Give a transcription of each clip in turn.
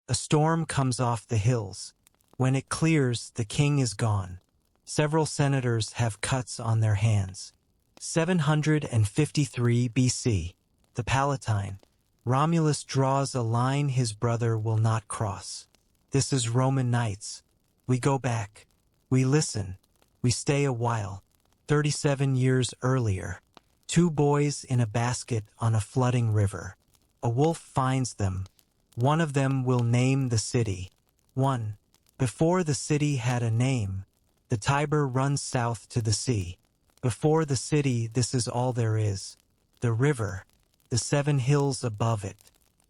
A storm comes off the hills. When it clears, the king is gone. Several senators have cuts on their hands. 753 BC. The Palatine. Romulus draws a line his brother will not cross. This is Roman Knights. We go back. We listen. We stay a while. 37 years earlier. Two boys in a basket on a flooding river. A wolf finds them. One of them will name the city. 1. Before the city had a name, the Tiber runs south to the sea. Before the city, this is all there is. The river, the 7 hills above it,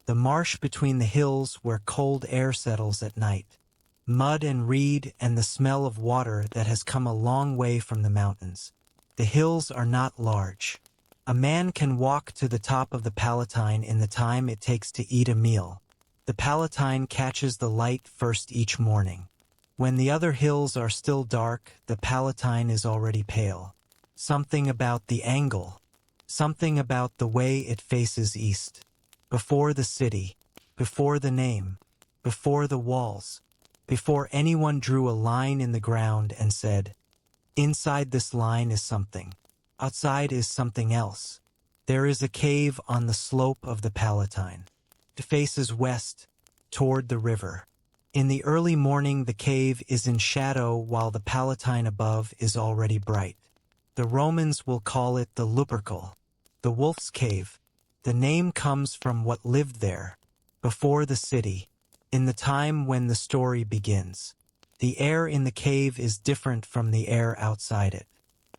the marsh between the hills where cold air settles at night, mud and reed and the smell of water that has come a long way from the mountains. The hills are not large. A man can walk to the top of the Palatine in the time it takes to eat a meal. The Palatine catches the light first each morning. When the other hills are still dark, the Palatine is already pale. Something about the angle. Something about the way it faces east. Before the city. Before the name. Before the walls. Before anyone drew a line in the ground and said, "Inside this line is something. Outside is something else." There is a cave on the slope of the Palatine. It faces west, toward the river. In the early morning the cave is in shadow while the Palatine above is already bright. The Romans will call it the Lupercal, the Wolf's Cave. The name comes from what lived there, before the city, in the time when the story begins. The air in the cave is different from the air outside it.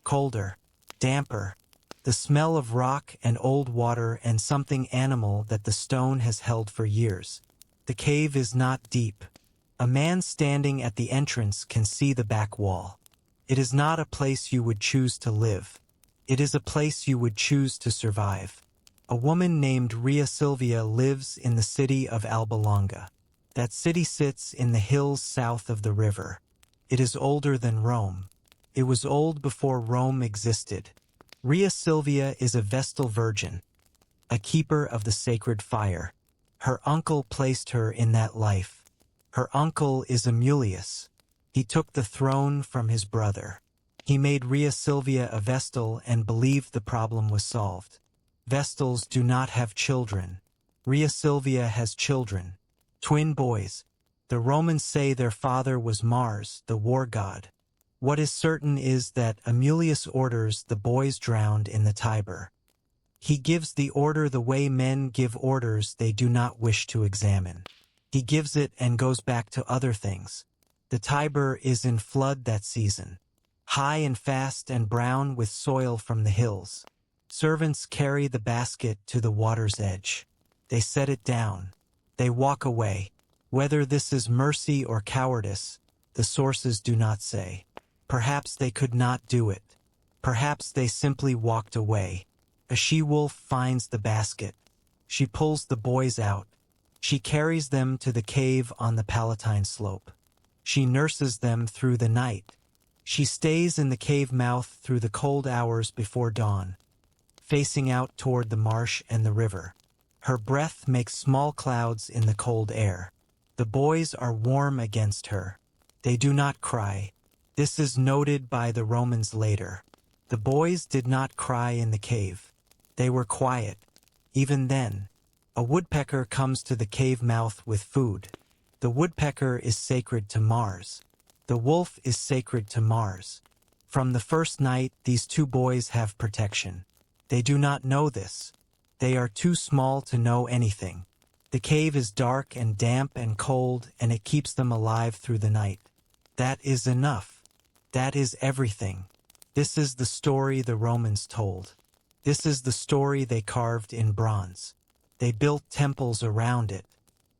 Colder, damper, the smell of rock and old water and something animal that the stone has held for years. The cave is not deep. A man standing at the entrance can see the back wall. It is not a place you would choose to live. It is a place you would choose to survive. A woman named Rhea Silvia lives in the city of Alba Longa. That city sits in the hills south of the river. It is older than Rome. It was old before Rome existed. Rhea Silvia is a Vestal virgin, a keeper of the sacred fire. Her uncle placed her in that life. Her uncle is Amulius. He took the throne from his brother. He made Rhea Silvia a Vestal and believed the problem was solved. Vestals do not have children. Rhea Silvia has children. Twin boys. The Romans say their father was Mars, the war god. What is certain is that Amulius orders the boys drowned in the Tiber. He gives the order the way men give orders they do not wish to examine. He gives it and goes back to other things. The Tiber is in flood that season, high and fast and brown with soil from the hills. Servants carry the basket to the water's edge. They set it down. They walk away. Whether this is mercy or cowardice, the sources do not say. Perhaps they could not do it. Perhaps they simply walked away. A she-wolf finds the basket. She pulls the boys out. She carries them to the cave on the Palatine slope. She nurses them through the night. She stays in the cave mouth through the cold hours before dawn, facing out toward the marsh and the river. Her breath makes small clouds in the cold air. The boys are warm against her. They do not cry. This is noted by the Romans later. The boys did not cry in the cave. They were quiet. Even then, a woodpecker comes to the cave mouth with food. The woodpecker is sacred to Mars. The wolf is sacred to Mars. From the first night, these two boys have protection. They do not know this. They are too small to know anything. The cave is dark and damp and cold, and it keeps them alive through the night. That is enough. That is everything. This is the story the Romans told. This is the story they carved in bronze. They built temples around it.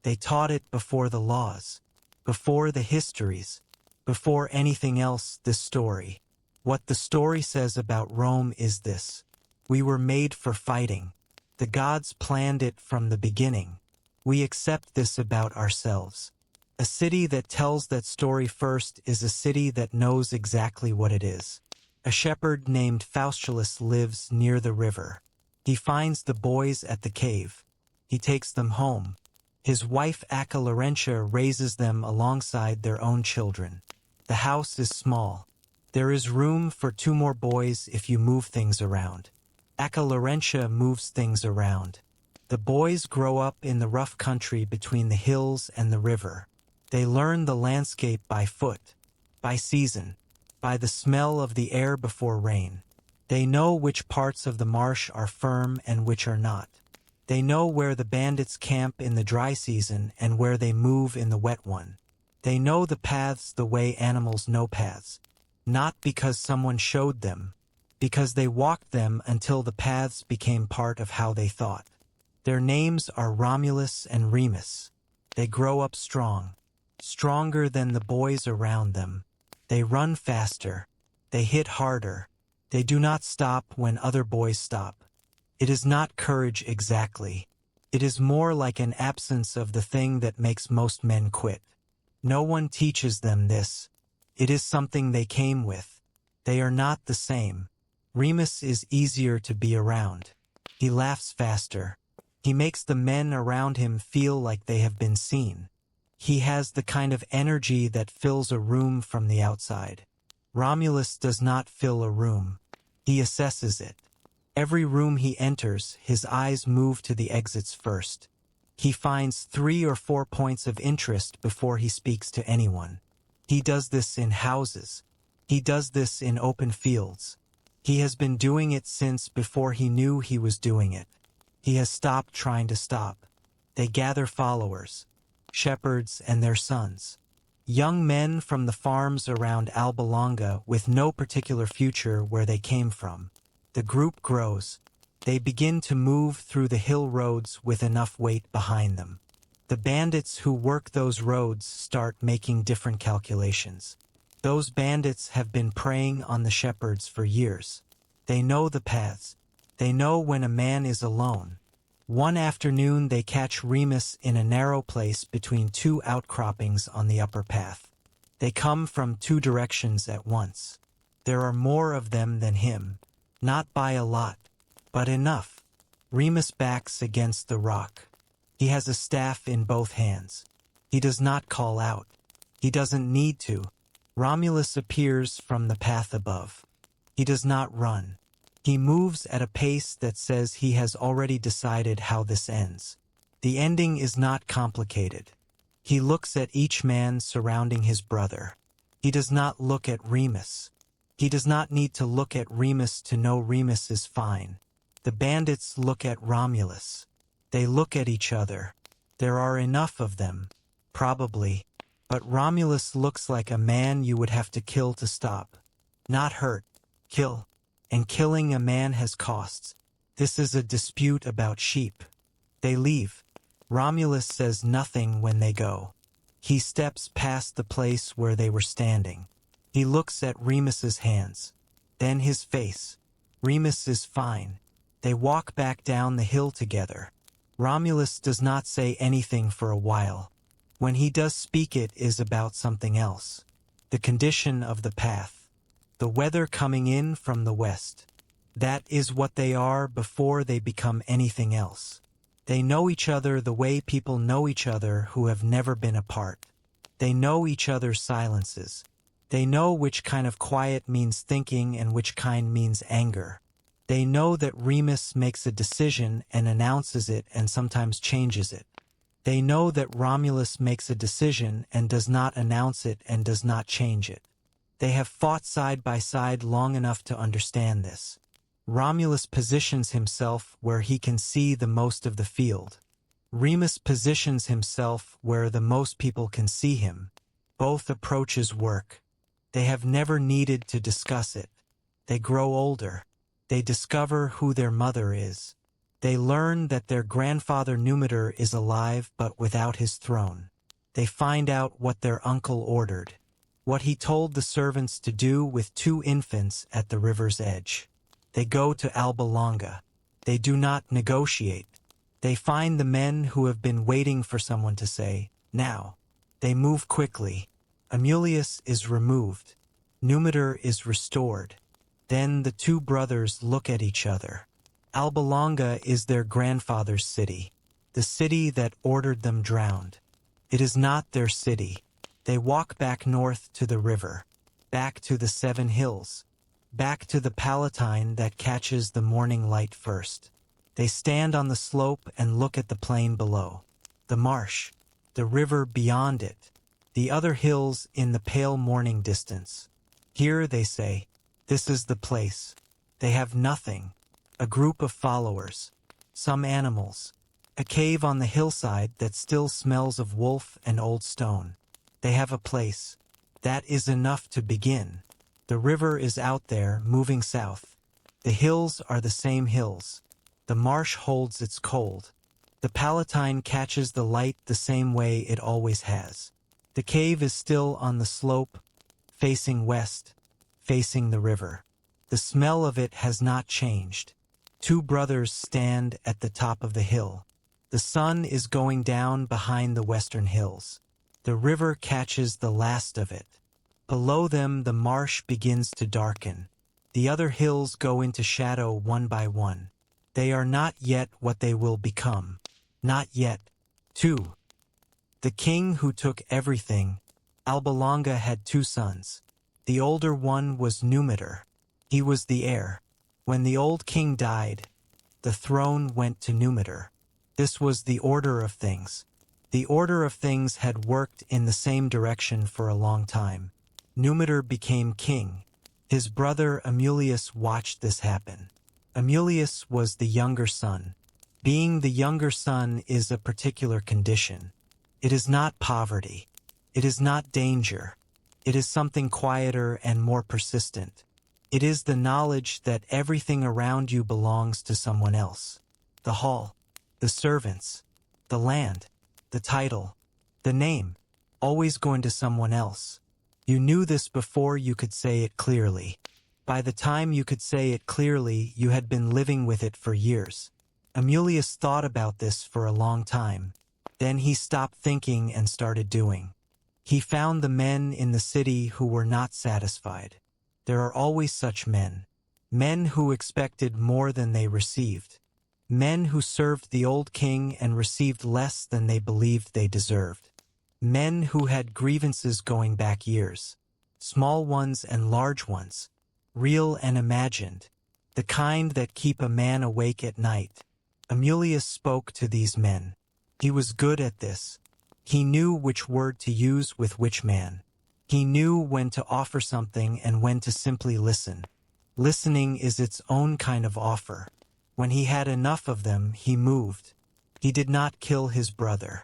They taught it before the laws, before the histories, before anything else. This story. What the story says about Rome is this. We were made for fighting. The gods planned it from the beginning. We accept this about ourselves. A city that tells that story first is a city that knows exactly what it is. A shepherd named Faustulus lives near the river. He finds the boys at the cave. He takes them home. His wife Acca Laurentia raises them alongside their own children. The house is small. There is room for 2 more boys if you move things around. Acca Laurentia moves things around. The boys grow up in the rough country between the hills and the river. They learn the landscape by foot, by season, by the smell of the air before rain. They know which parts of the marsh are firm and which are not. They know where the bandits camp in the dry season and where they move in the wet one. They know the paths the way animals know paths, not because someone showed them, because they walked them until the paths became part of how they thought. Their names are Romulus and Remus. They grow up strong, stronger than the boys around them. They run faster. They hit harder. They do not stop when other boys stop. It is not courage exactly. It is more like an absence of the thing that makes most men quit. No one teaches them this. It is something they came with. They are not the same. Remus is easier to be around. He laughs faster. He makes the men around him feel like they have been seen. He has the kind of energy that fills a room from the outside. Romulus does not fill a room. He assesses it. Every room he enters, his eyes move to the exits first. He finds 3 or 4 points of interest before he speaks to anyone. He does this in houses. He does this in open fields. He has been doing it since before he knew he was doing it. He has stopped trying to stop. They gather followers, shepherds and their sons. Young men from the farms around Alba Longa with no particular future where they came from. The group grows. They begin to move through the hill roads with enough weight behind them. The bandits who work those roads start making different calculations. Those bandits have been preying on the shepherds for years. They know the paths. They know when a man is alone. One afternoon they catch Remus in a narrow place between 2 outcroppings on the upper path. They come from 2 directions at once. There are more of them than him. Not by a lot, but enough. Remus backs against the rock. He has a staff in both hands. He does not call out. He doesn't need to. Romulus appears from the path above. He does not run. He moves at a pace that says he has already decided how this ends. The ending is not complicated. He looks at each man surrounding his brother. He does not look at Remus. He does not need to look at Remus to know Remus is fine. The bandits look at Romulus. They look at each other. There are enough of them, probably, but Romulus looks like a man you would have to kill to stop. Not hurt, kill. And killing a man has costs. This is a dispute about sheep. They leave. Romulus says nothing when they go. He steps past the place where they were standing. He looks at Remus's hands, then his face. Remus is fine. They walk back down the hill together. Romulus does not say anything for a while. When he does speak, it is about something else. The condition of the path. The weather coming in from the west. That is what they are before they become anything else. They know each other the way people know each other who have never been apart. They know each other's silences. They know which kind of quiet means thinking and which kind means anger. They know that Remus makes a decision and announces it and sometimes changes it. They know that Romulus makes a decision and does not announce it and does not change it. They have fought side by side long enough to understand this. Romulus positions himself where he can see the most of the field. Remus positions himself where the most people can see him. Both approaches work. They have never needed to discuss it. They grow older. They discover who their mother is. They learn that their grandfather Numitor is alive but without his throne. They find out what their uncle ordered, what he told the servants to do with 2 infants at the river's edge. They go to Alba Longa. They do not negotiate. They find the men who have been waiting for someone to say, now. They move quickly. Amulius is removed. Numitor is restored. Then the 2 brothers look at each other. Alba Longa is their grandfather's city. the city that ordered them drowned. It is not their city. They walk back north to the river, back to the 7 hills, back to the Palatine that catches the morning light first. They stand on the slope and look at the plain below, the marsh, the river beyond it, the other hills in the pale morning distance. Here, they say, this is the place. They have nothing, a group of followers, some animals, a cave on the hillside that still smells of wolf and old stone. They have a place. That is enough to begin. The river is out there, moving south. The hills are the same hills. The marsh holds its cold. The Palatine catches the light the same way it always has. The cave is still on the slope, facing west, facing the river. The smell of it has not changed. 2 brothers stand at the top of the hill. The sun is going down behind the western hills. The river catches the last of it. Below them the marsh begins to darken. The other hills go into shadow one by one. They are not yet what they will become. Not yet. 2. The king who took everything, Albalonga, had 2 sons. The older one was Numitor. He was the heir. When the old king died, the throne went to Numitor. This was the order of things. The order of things had worked in the same direction for a long time. Numitor became king. His brother Amulius watched this happen. Amulius was the younger son. Being the younger son is a particular condition. It is not poverty. It is not danger. It is something quieter and more persistent. It is the knowledge that everything around you belongs to someone else. The hall, the servants, the land, the title, the name, always going to someone else. You knew this before you could say it clearly. By the time you could say it clearly, you had been living with it for years. Amulius thought about this for a long time. Then he stopped thinking and started doing. He found the men in the city who were not satisfied. There are always such men. Men who expected more than they received. Men who served the old king and received less than they believed they deserved. Men who had grievances going back years. Small ones and large ones. Real and imagined. The kind that keep a man awake at night. Amulius spoke to these men. He was good at this. He knew which word to use with which man. He knew when to offer something and when to simply listen. Listening is its own kind of offer. When he had enough of them, he moved. He did not kill his brother.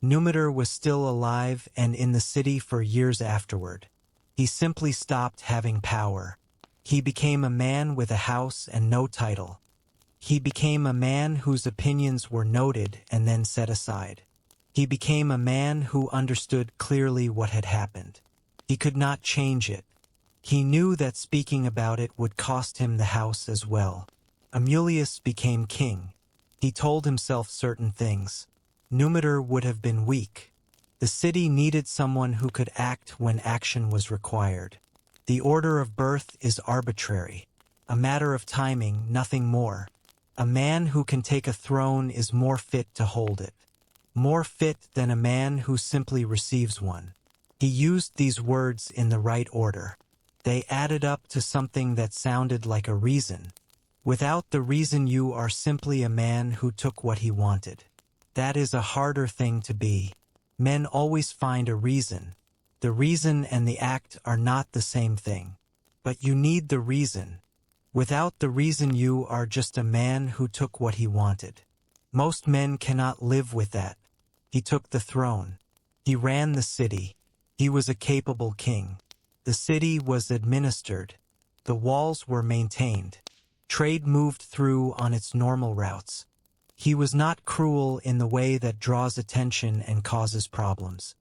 Numitor was still alive and in the city for years afterward. He simply stopped having power. He became a man with a house and no title. He became a man whose opinions were noted and then set aside. He became a man who understood clearly what had happened. He could not change it. He knew that speaking about it would cost him the house as well. Amulius became king. He told himself certain things. Numitor would have been weak. The city needed someone who could act when action was required. The order of birth is arbitrary, a matter of timing, nothing more. A man who can take a throne is more fit to hold it. More fit than a man who simply receives one. He used these words in the right order. They added up to something that sounded like a reason. Without the reason, you are simply a man who took what he wanted. That is a harder thing to be. Men always find a reason. The reason and the act are not the same thing. But you need the reason. Without the reason, you are just a man who took what he wanted. Most men cannot live with that. He took the throne. He ran the city. He was a capable king. The city was administered. The walls were maintained. Trade moved through on its normal routes. He was not cruel in the way that draws attention and causes problems.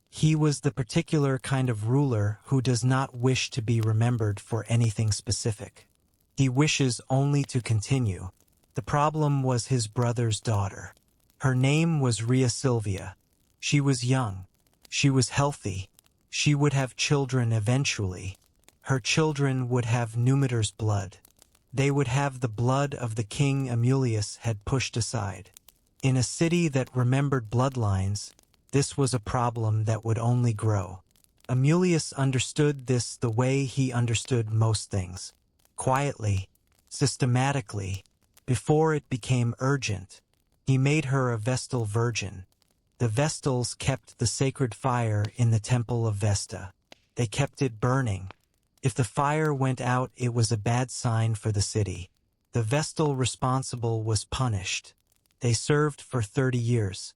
He was the particular kind of ruler who does not wish to be remembered for anything specific. He wishes only to continue. The problem was his brother's daughter. Her name was Rhea Silvia. She was young. She was healthy. She would have children eventually. Her children would have Numitor's blood. They would have the blood of the king Amulius had pushed aside. In a city that remembered bloodlines, this was a problem that would only grow. Amulius understood this the way he understood most things. Quietly, systematically, before it became urgent, he made her a Vestal virgin. The Vestals kept the sacred fire in the temple of Vesta. They kept it burning. If the fire went out, it was a bad sign for the city. The Vestal responsible was punished. They served for 30 years.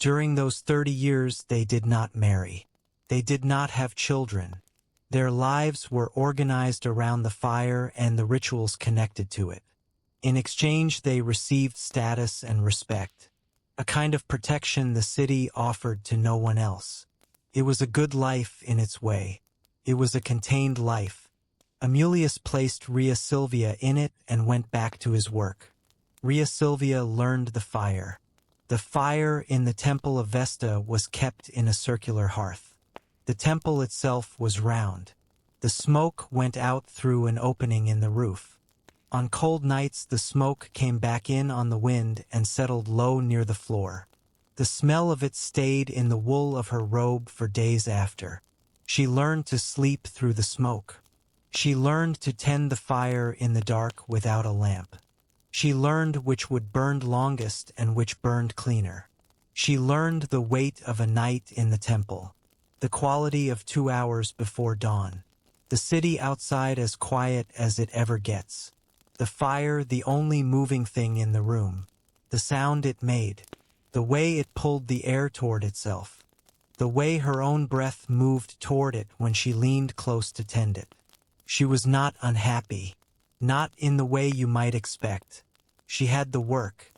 During those 30 years, they did not marry. They did not have children. Their lives were organized around the fire and the rituals connected to it. In exchange, they received status and respect, a kind of protection the city offered to no one else. It was a good life in its way. It was a contained life. Amulius placed Rhea Silvia in it and went back to his work. Rhea Silvia learned the fire. The fire in the temple of Vesta was kept in a circular hearth. The temple itself was round. The smoke went out through an opening in the roof. On cold nights, the smoke came back in on the wind and settled low near the floor. The smell of it stayed in the wool of her robe for days after. She learned to sleep through the smoke. She learned to tend the fire in the dark without a lamp. She learned which would burn longest and which burned cleaner. She learned the weight of a night in the temple, the quality of 2 hours before dawn. The city outside as quiet as it ever gets. The fire the only moving thing in the room. The sound it made. The way it pulled the air toward itself. The way her own breath moved toward it when she leaned close to tend it. She was not unhappy. Not in the way you might expect. She had the work.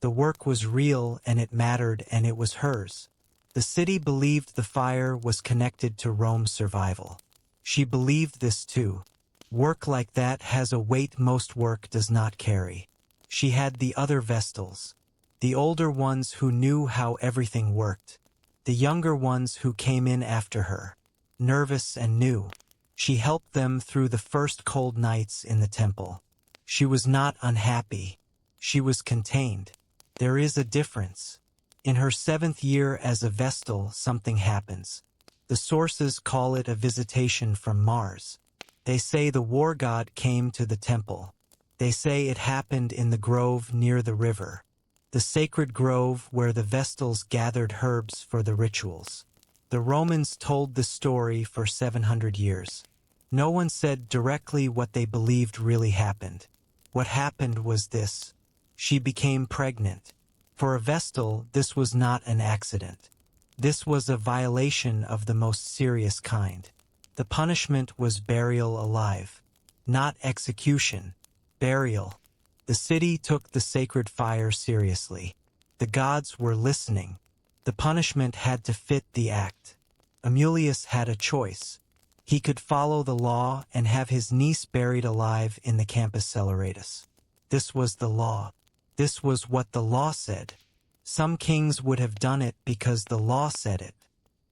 The work was real and it mattered and it was hers. The city believed the fire was connected to Rome's survival. She believed this too. Work like that has a weight most work does not carry. She had the other Vestals. The older ones who knew how everything worked. The younger ones who came in after her. Nervous and new. She helped them through the first cold nights in the temple. She was not unhappy. She was contained. There is a difference. In her 7th year as a Vestal, something happens. The sources call it a visitation from Mars. They say the war god came to the temple. They say it happened in the grove near the river. The sacred grove where the Vestals gathered herbs for the rituals. The Romans told the story for 700 years. No one said directly what they believed really happened. What happened was this. She became pregnant. For a Vestal, this was not an accident. This was a violation of the most serious kind. The punishment was burial alive. Not execution. Burial. The city took the sacred fire seriously. The gods were listening. The punishment had to fit the act. Amulius had a choice. He could follow the law and have his niece buried alive in the Campus Celeratus. This was the law. This was what the law said. Some kings would have done it because the law said it.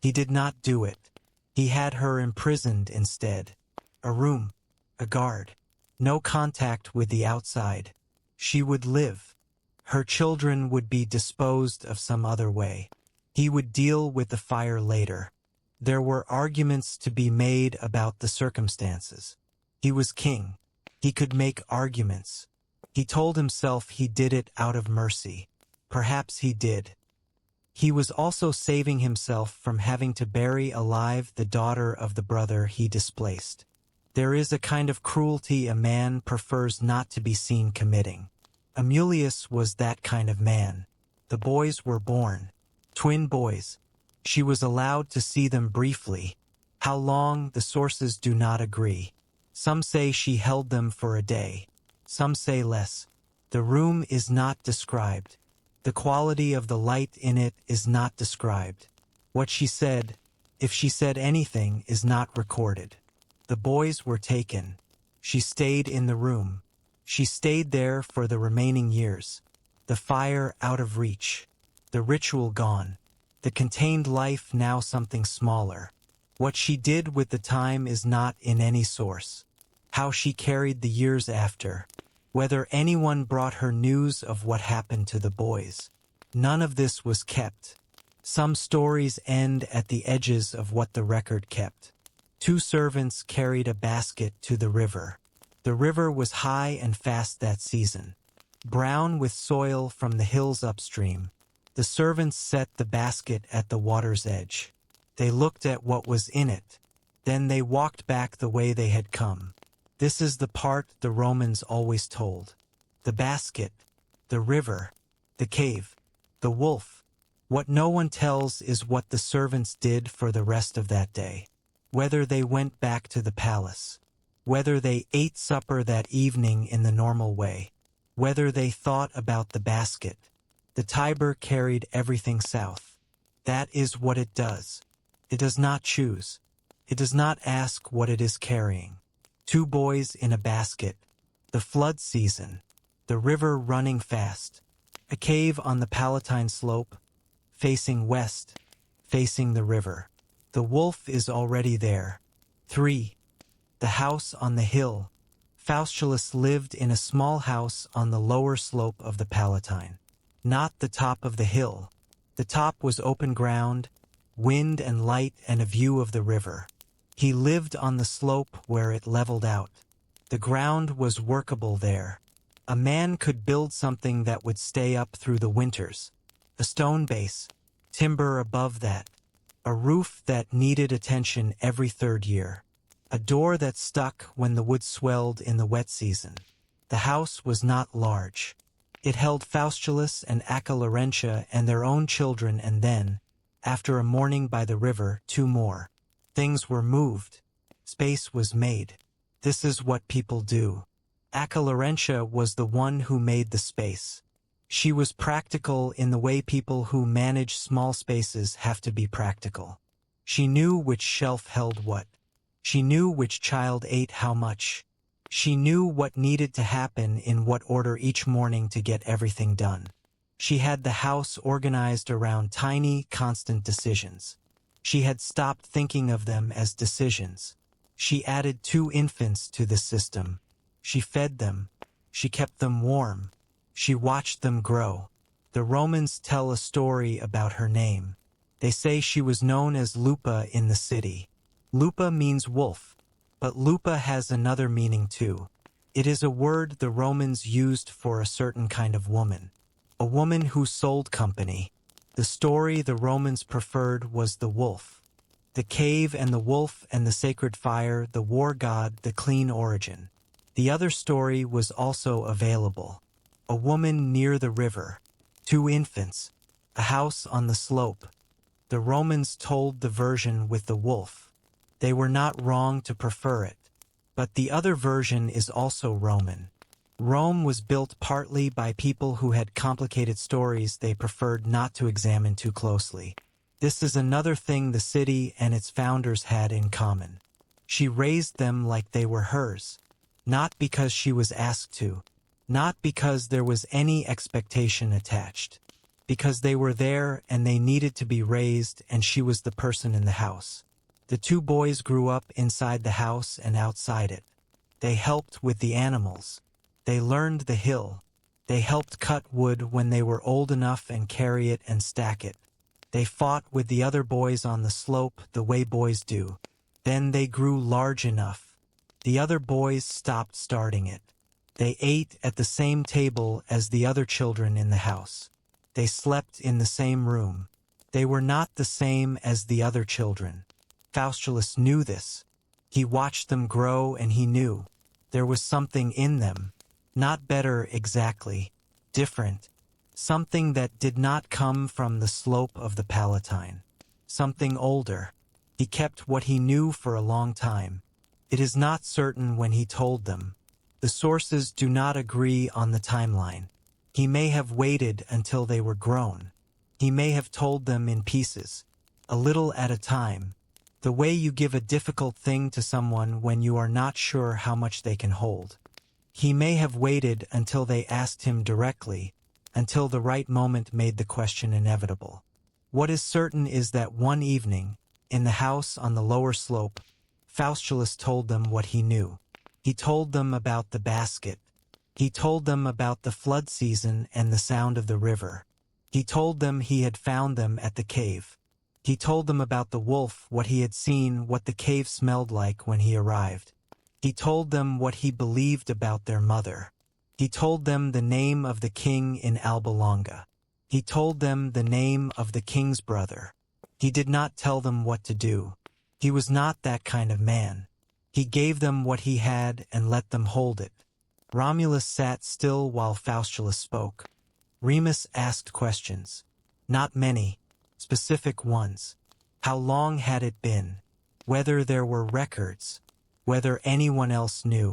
He did not do it. He had her imprisoned instead. A room. A guard. No contact with the outside. She would live. Her children would be disposed of some other way. He would deal with the fire later. There were arguments to be made about the circumstances. He was king. He could make arguments. He told himself he did it out of mercy. Perhaps he did. He was also saving himself from having to bury alive the daughter of the brother he displaced. There is a kind of cruelty a man prefers not to be seen committing. Amulius was that kind of man. The boys were born. Twin boys. She was allowed to see them briefly. How long, the sources do not agree. Some say she held them for a day. Some say less. The room is not described. The quality of the light in it is not described. What she said, if she said anything, is not recorded. The boys were taken. She stayed in the room. She stayed there for the remaining years. The fire out of reach. The ritual gone. The contained life now something smaller. What she did with the time is not in any source. How she carried the years after. Whether anyone brought her news of what happened to the boys. None of this was kept. Some stories end at the edges of what the record kept. 2 servants carried a basket to the river. The river was high and fast that season, brown with soil from the hills upstream. The servants set the basket at the water's edge. They looked at what was in it. Then they walked back the way they had come. This is the part the Romans always told. The basket, the river, the cave, the wolf. What no one tells is what the servants did for the rest of that day. Whether they went back to the palace. Whether they ate supper that evening in the normal way. Whether they thought about the basket. The Tiber carried everything south. That is what it does. It does not choose. It does not ask what it is carrying. 2 boys in a basket. The flood season. The river running fast. A cave on the Palatine slope, facing west, facing the river. The wolf is already there. 3. The house on the hill. Faustulus lived in a small house on the lower slope of the Palatine. Not the top of the hill. The top was open ground, wind and light and a view of the river. He lived on the slope where it leveled out. The ground was workable there. A man could build something that would stay up through the winters. A stone base, timber above that, a roof that needed attention every 3rd year, a door that stuck when the wood swelled in the wet season. The house was not large. It held Faustulus and Acca Laurentia and their own children, and then, after a morning by the river, 2 more. Things were moved. Space was made. This is what people do. Acca Laurentia was the one who made the space. She was practical in the way people who manage small spaces have to be practical. She knew which shelf held what. She knew which child ate how much. She knew what needed to happen in what order each morning to get everything done. She had the house organized around tiny, constant decisions. She had stopped thinking of them as decisions. She added 2 infants to the system. She fed them. She kept them warm. She watched them grow. The Romans tell a story about her name. They say she was known as Lupa in the city. Lupa means wolf, but Lupa has another meaning too. It is a word the Romans used for a certain kind of woman. A woman who sold company. The story the Romans preferred was the wolf. The cave and the wolf and the sacred fire, the war god, the clean origin. The other story was also available. A woman near the river. 2 infants. A house on the slope. The Romans told the version with the wolf. They were not wrong to prefer it. But the other version is also Roman. Rome was built partly by people who had complicated stories they preferred not to examine too closely. This is another thing the city and its founders had in common. She raised them like they were hers. Not because she was asked to. Not because there was any expectation attached. Because they were there and they needed to be raised, and she was the person in the house. The 2 boys grew up inside the house and outside it. They helped with the animals. They learned the hill. They helped cut wood when they were old enough and carry it and stack it. They fought with the other boys on the slope the way boys do. Then they grew large enough. The other boys stopped starting it. They ate at the same table as the other children in the house. They slept in the same room. They were not the same as the other children. Faustulus knew this. He watched them grow and he knew. There was something in them. Not better exactly. Different. Something that did not come from the slope of the Palatine. Something older. He kept what he knew for a long time. It is not certain when he told them. The sources do not agree on the timeline. He may have waited until they were grown. He may have told them in pieces, a little at a time, the way you give a difficult thing to someone when you are not sure how much they can hold. He may have waited until they asked him directly, until the right moment made the question inevitable. What is certain is that one evening, in the house on the lower slope, Faustulus told them what he knew. He told them about the basket. He told them about the flood season and the sound of the river. He told them he had found them at the cave. He told them about the wolf, what he had seen, what the cave smelled like when he arrived. He told them what he believed about their mother. He told them the name of the king in Alba Longa. He told them the name of the king's brother. He did not tell them what to do. He was not that kind of man. He gave them what he had and let them hold it. Romulus sat still while Faustulus spoke. Remus asked questions. Not many, specific ones. How long had it been? Whether there were records. Whether anyone else knew.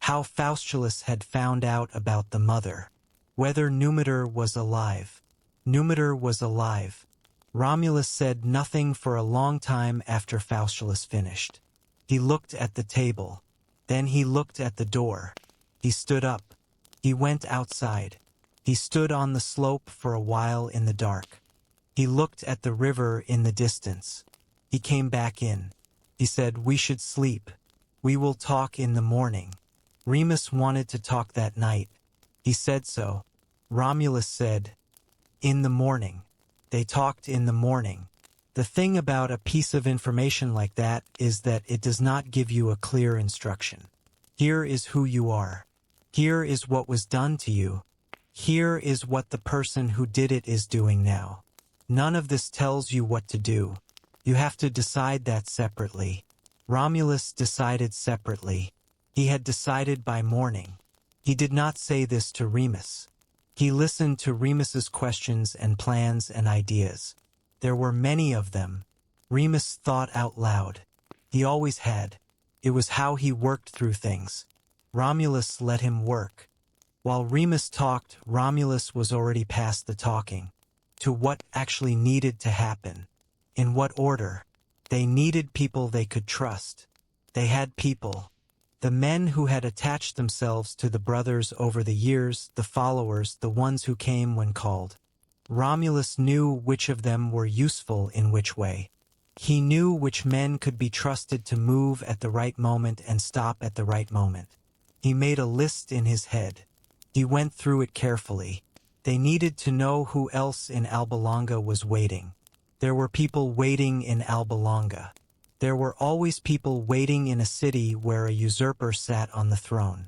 How Faustulus had found out about the mother. Whether Numitor was alive. Numitor was alive. Romulus said nothing for a long time after Faustulus finished. He looked at the table. Then he looked at the door. He stood up. He went outside. He stood on the slope for a while in the dark. He looked at the river in the distance. He came back in. He said, "We should sleep. We will talk in the morning." Remus wanted to talk that night. He said so. Romulus said, "In the morning." They talked in the morning. The thing about a piece of information like that is that it does not give you a clear instruction. Here is who you are. Here is what was done to you. Here is what the person who did it is doing now. None of this tells you what to do. You have to decide that separately. Romulus decided separately. He had decided by morning. He did not say this to Remus. He listened to Remus's questions and plans and ideas. There were many of them. Remus thought out loud. He always had. It was how he worked through things. Romulus let him work. While Remus talked, Romulus was already past the talking. To what actually needed to happen. In what order. They needed people they could trust. They had people. The men who had attached themselves to the brothers over the years, the followers, the ones who came when called. Romulus knew which of them were useful in which way. He knew which men could be trusted to move at the right moment and stop at the right moment. He made a list in his head. He went through it carefully. They needed to know who else in Alba Longa was waiting. There were people waiting in Alba Longa. There were always people waiting in a city where a usurper sat on the throne.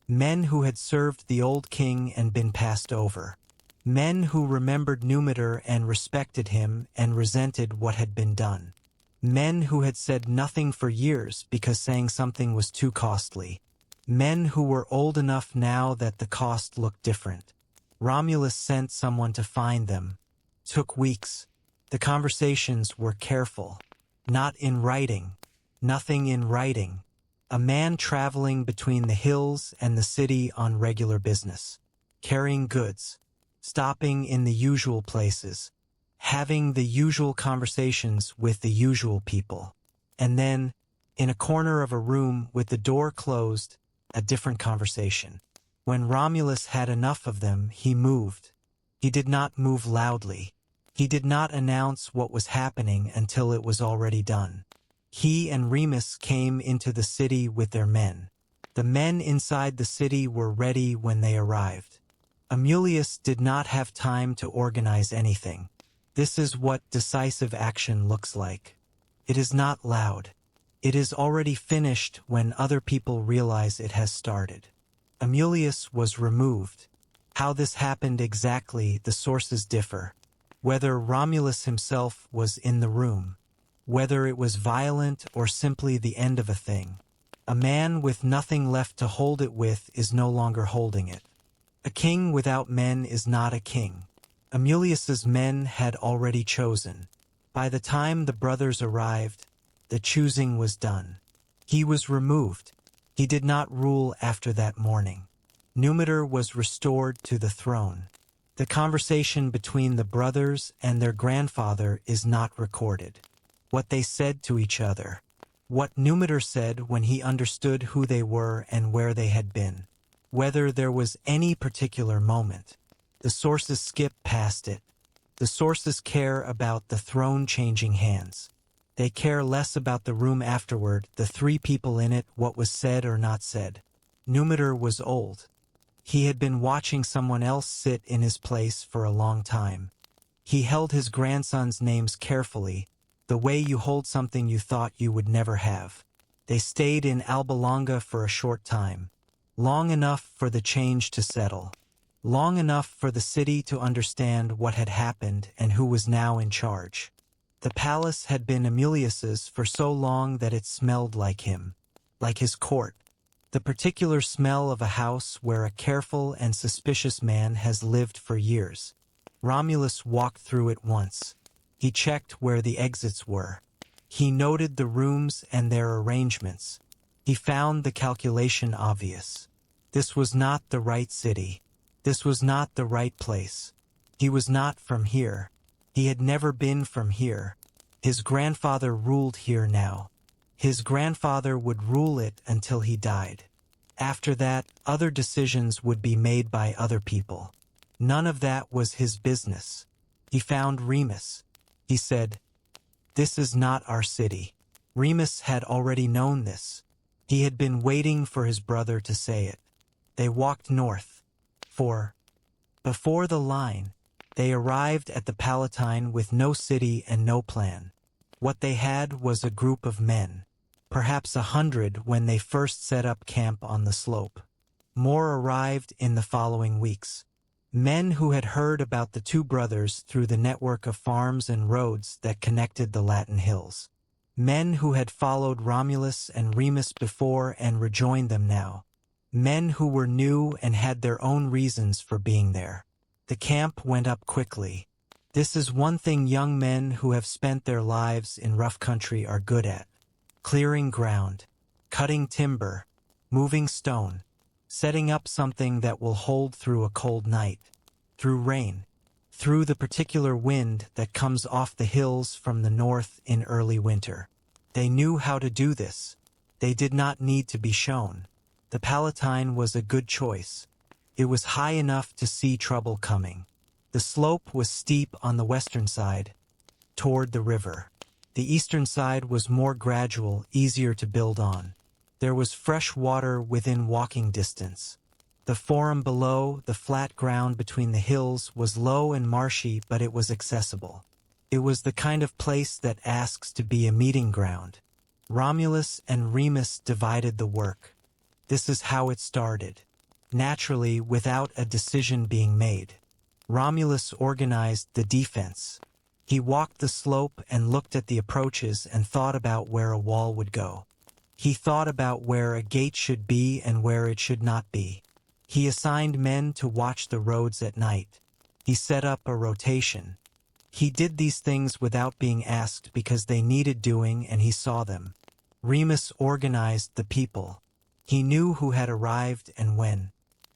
Men who had served the old king and been passed over. Men who remembered Numitor and respected him and resented what had been done. Men who had said nothing for years because saying something was too costly. Men who were old enough now that the cost looked different. Romulus sent someone to find them. Took weeks. The conversations were careful. Not in writing. Nothing in writing. A man traveling between the hills and the city on regular business. Carrying goods. Stopping in the usual places. Having the usual conversations with the usual people. And then, in a corner of a room with the door closed, a different conversation. When Romulus had enough of them, he moved. He did not move loudly. He did not announce what was happening until it was already done. He and Remus came into the city with their men. The men inside the city were ready when they arrived. Amulius did not have time to organize anything. This is what decisive action looks like. It is not loud. It is already finished when other people realize it has started. Amulius was removed. How this happened exactly, the sources differ. Whether Romulus himself was in the room. Whether it was violent or simply the end of a thing. A man with nothing left to hold it with is no longer holding it. A king without men is not a king. Amulius's men had already chosen. By the time the brothers arrived, the choosing was done. He was removed. He did not rule after that morning. Numitor was restored to the throne. The conversation between the brothers and their grandfather is not recorded. What they said to each other. What Numitor said when he understood who they were and where they had been. Whether there was any particular moment. The sources skip past it. The sources care about the throne changing hands. They care less about the room afterward, the three people in it, what was said or not said. Numitor was old. He had been watching someone else sit in his place for a long time. He held his grandson's names carefully, the way you hold something you thought you would never have. They stayed in Alba Longa for a short time, long enough for the change to settle, long enough for the city to understand what had happened and who was now in charge. The palace had been Amulius's for so long that it smelled like him, like his court, the particular smell of a house where a careful and suspicious man has lived for years. Romulus walked through it once. He checked where the exits were. He noted the rooms and their arrangements. He found the calculation obvious. This was not the right city. This was not the right place. He was not from here. He had never been from here. His grandfather ruled here now. His grandfather would rule it until he died. After that, other decisions would be made by other people. None of that was his business. He found Remus. He said, "This is not our city." Remus had already known this. He had been waiting for his brother to say it. They walked north. Before the line, they arrived at the Palatine with no city and no plan. What they had was a group of men, perhaps 100 when they first set up camp on the slope. More arrived in the following weeks. Men who had heard about the two brothers through the network of farms and roads that connected the Latin hills. Men who had followed Romulus and Remus before and rejoined them now. Men who were new and had their own reasons for being there. The camp went up quickly. This is one thing young men who have spent their lives in rough country are good at. Clearing ground, cutting timber, moving stone, setting up something that will hold through a cold night, through rain, through the particular wind that comes off the hills from the north in early winter. They knew how to do this. They did not need to be shown. The Palatine was a good choice. It was high enough to see trouble coming. The slope was steep on the western side, toward the river. The eastern side was more gradual, easier to build on. There was fresh water within walking distance. The forum below, the flat ground between the hills, was low and marshy, but it was accessible. It was the kind of place that asks to be a meeting ground. Romulus and Remus divided the work. This is how it started. Naturally, without a decision being made. Romulus organized the defense. He walked the slope and looked at the approaches and thought about where a wall would go. He thought about where a gate should be and where it should not be. He assigned men to watch the roads at night. He set up a rotation. He did these things without being asked because they needed doing and he saw them. Remus organized the people. He knew who had arrived and when.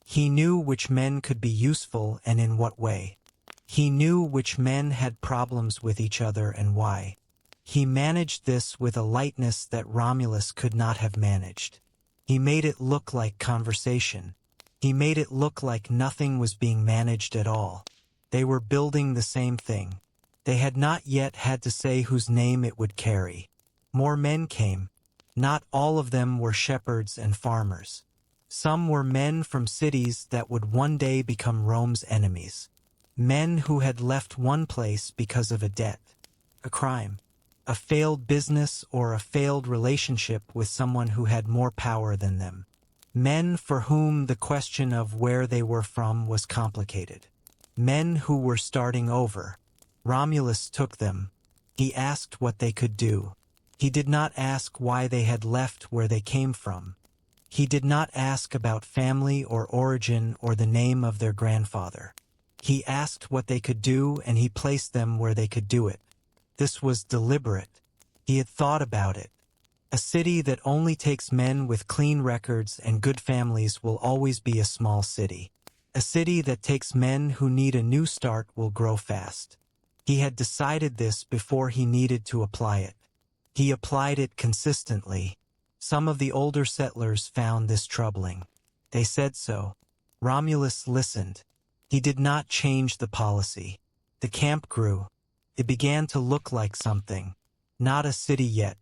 He knew which men could be useful and in what way. He knew which men had problems with each other and why. He managed this with a lightness that Romulus could not have managed. He made it look like conversation. He made it look like nothing was being managed at all. They were building the same thing. They had not yet had to say whose name it would carry. More men came. Not all of them were shepherds and farmers. Some were men from cities that would one day become Rome's enemies. Men who had left one place because of a debt, a crime, a failed business, or a failed relationship with someone who had more power than them. Men for whom the question of where they were from was complicated. Men who were starting over. Romulus took them. He asked what they could do. He did not ask why they had left where they came from. He did not ask about family or origin or the name of their grandfather. He asked what they could do and he placed them where they could do it. This was deliberate. He had thought about it. A city that only takes men with clean records and good families will always be a small city. A city that takes men who need a new start will grow fast. He had decided this before he needed to apply it. He applied it consistently. Some of the older settlers found this troubling. They said so. Romulus listened. He did not change the policy. The camp grew. It began to look like something. Not a city yet,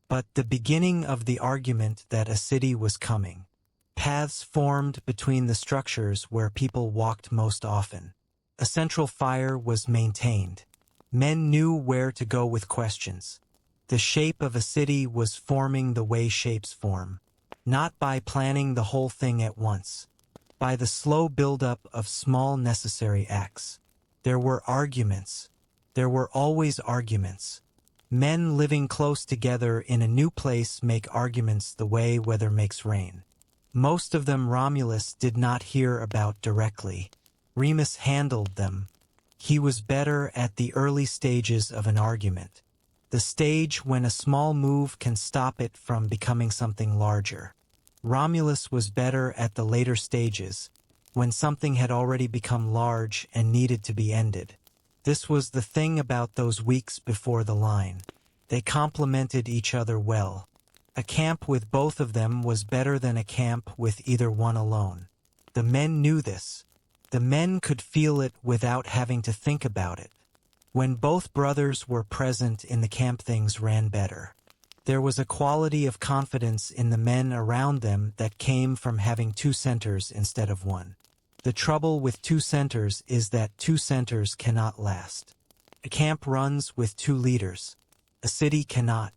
but the beginning of the argument that a city was coming. Paths formed between the structures where people walked most often. A central fire was maintained. Men knew where to go with questions. The shape of a city was forming the way shapes form, not by planning the whole thing at once, by the slow buildup of small necessary acts. There were arguments. There were always arguments. Men living close together in a new place make arguments the way weather makes rain. Most of them Romulus did not hear about directly. Remus handled them. He was better at the early stages of an argument, the stage when a small move can stop it from becoming something larger. Romulus was better at the later stages, when something had already become large and needed to be ended. This was the thing about those weeks before the line. They complemented each other well. A camp with both of them was better than a camp with either one alone. The men knew this. The men could feel it without having to think about it. When both brothers were present in the camp, things ran better. There was a quality of confidence in the men around them that came from having two centers instead of one. The trouble with two centers is that two centers cannot last. A camp runs with two leaders. A city cannot.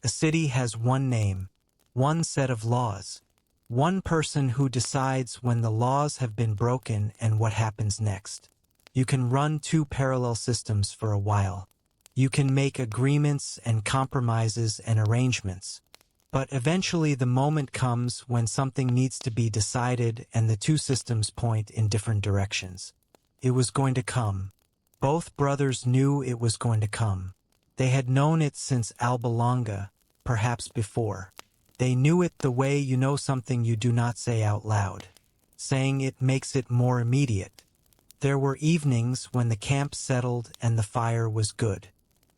A city has one name, one set of laws, one person who decides when the laws have been broken and what happens next. You can run two parallel systems for a while. You can make agreements and compromises and arrangements. But eventually the moment comes when something needs to be decided and the two systems point in different directions. It was going to come. Both brothers knew it was going to come. They had known it since Alba Longa, perhaps before. They knew it the way you know something you do not say out loud. Saying it makes it more immediate. There were evenings when the camp settled and the fire was good.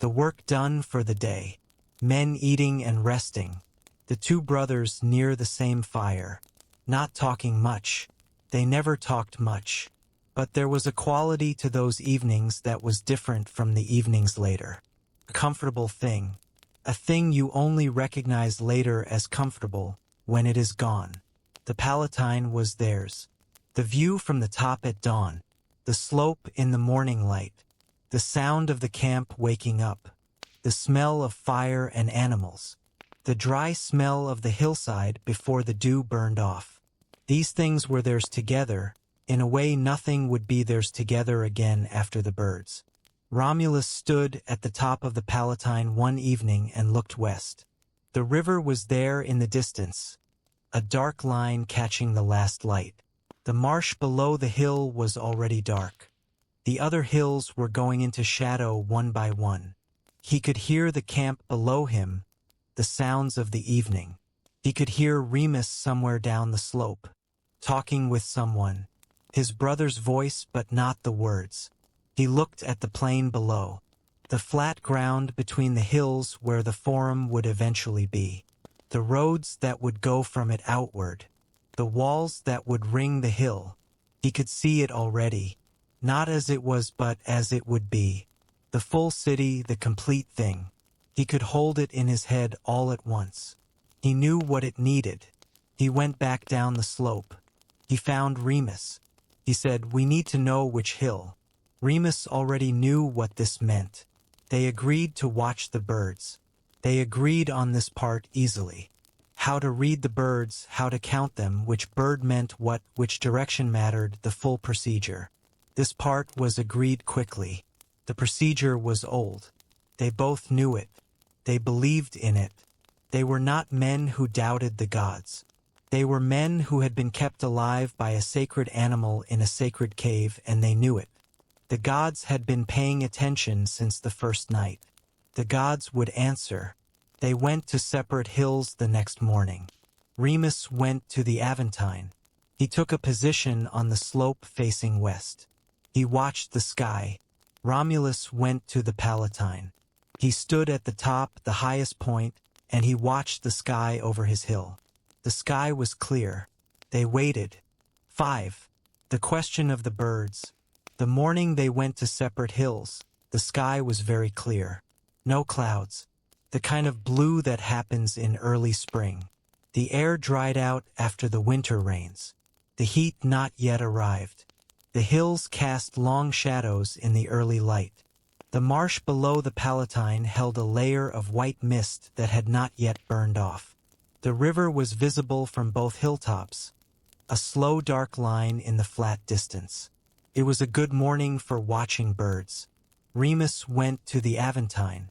The work done for the day. Men eating and resting. The two brothers near the same fire. Not talking much. They never talked much. But there was a quality to those evenings that was different from the evenings later. A comfortable thing. A thing you only recognize later as comfortable, when it is gone. The Palatine was theirs. The view from the top at dawn. The slope in the morning light. The sound of the camp waking up. The smell of fire and animals. The dry smell of the hillside before the dew burned off. These things were theirs together. In a way nothing would be theirs together again after the birds. Romulus stood at the top of the Palatine one evening and looked west. The river was there in the distance, a dark line catching the last light. The marsh below the hill was already dark. The other hills were going into shadow one by one. He could hear the camp below him, the sounds of the evening. He could hear Remus somewhere down the slope, talking with someone, his brother's voice but not the words. He looked at the plain below, the flat ground between the hills where the forum would eventually be, the roads that would go from it outward, the walls that would ring the hill. He could see it already, not as it was but as it would be, the full city, the complete thing. He could hold it in his head all at once. He knew what it needed. He went back down the slope. He found Remus. He said, "We need to know which hill." Remus already knew what this meant. They agreed to watch the birds. They agreed on this part easily. How to read the birds, how to count them, which bird meant what, which direction mattered, the full procedure. This part was agreed quickly. The procedure was old. They both knew it. They believed in it. They were not men who doubted the gods. They were men who had been kept alive by a sacred animal in a sacred cave, and they knew it. The gods had been paying attention since the first night. The gods would answer. They went to separate hills the next morning. Remus went to the Aventine. He took a position on the slope facing west. He watched the sky. Romulus went to the Palatine. He stood at the top, the highest point, and he watched the sky over his hill. The sky was clear. They waited. 5. The question of the birds. The morning they went to separate hills, the sky was very clear. No clouds. The kind of blue that happens in early spring. The air dried out after the winter rains. The heat not yet arrived. The hills cast long shadows in the early light. The marsh below the Palatine held a layer of white mist that had not yet burned off. The river was visible from both hilltops, a slow dark line in the flat distance. It was a good morning for watching birds. Remus went to the Aventine.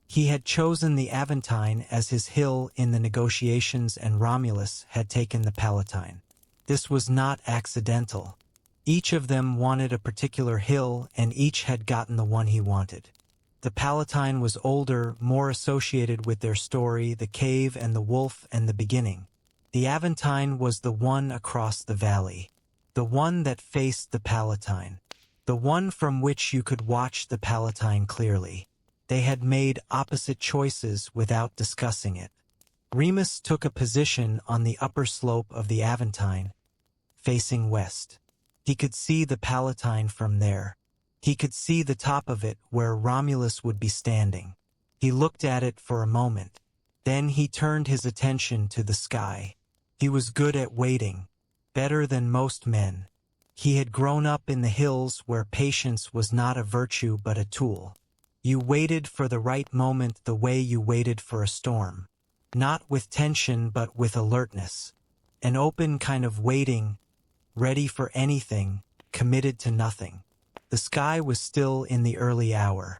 He had chosen the Aventine as his hill in the negotiations, and Romulus had taken the Palatine. This was not accidental. Each of them wanted a particular hill, and each had gotten the one he wanted. The Palatine was older, more associated with their story, the cave and the wolf and the beginning. The Aventine was the one across the valley, the one that faced the Palatine, the one from which you could watch the Palatine clearly. They had made opposite choices without discussing it. Remus took a position on the upper slope of the Aventine, facing west. He could see the Palatine from there. He could see the top of it where Romulus would be standing. He looked at it for a moment. Then he turned his attention to the sky. He was good at waiting, better than most men. He had grown up in the hills where patience was not a virtue but a tool. You waited for the right moment the way you waited for a storm. Not with tension but with alertness. An open kind of waiting, ready for anything, committed to nothing. The sky was still in the early hour.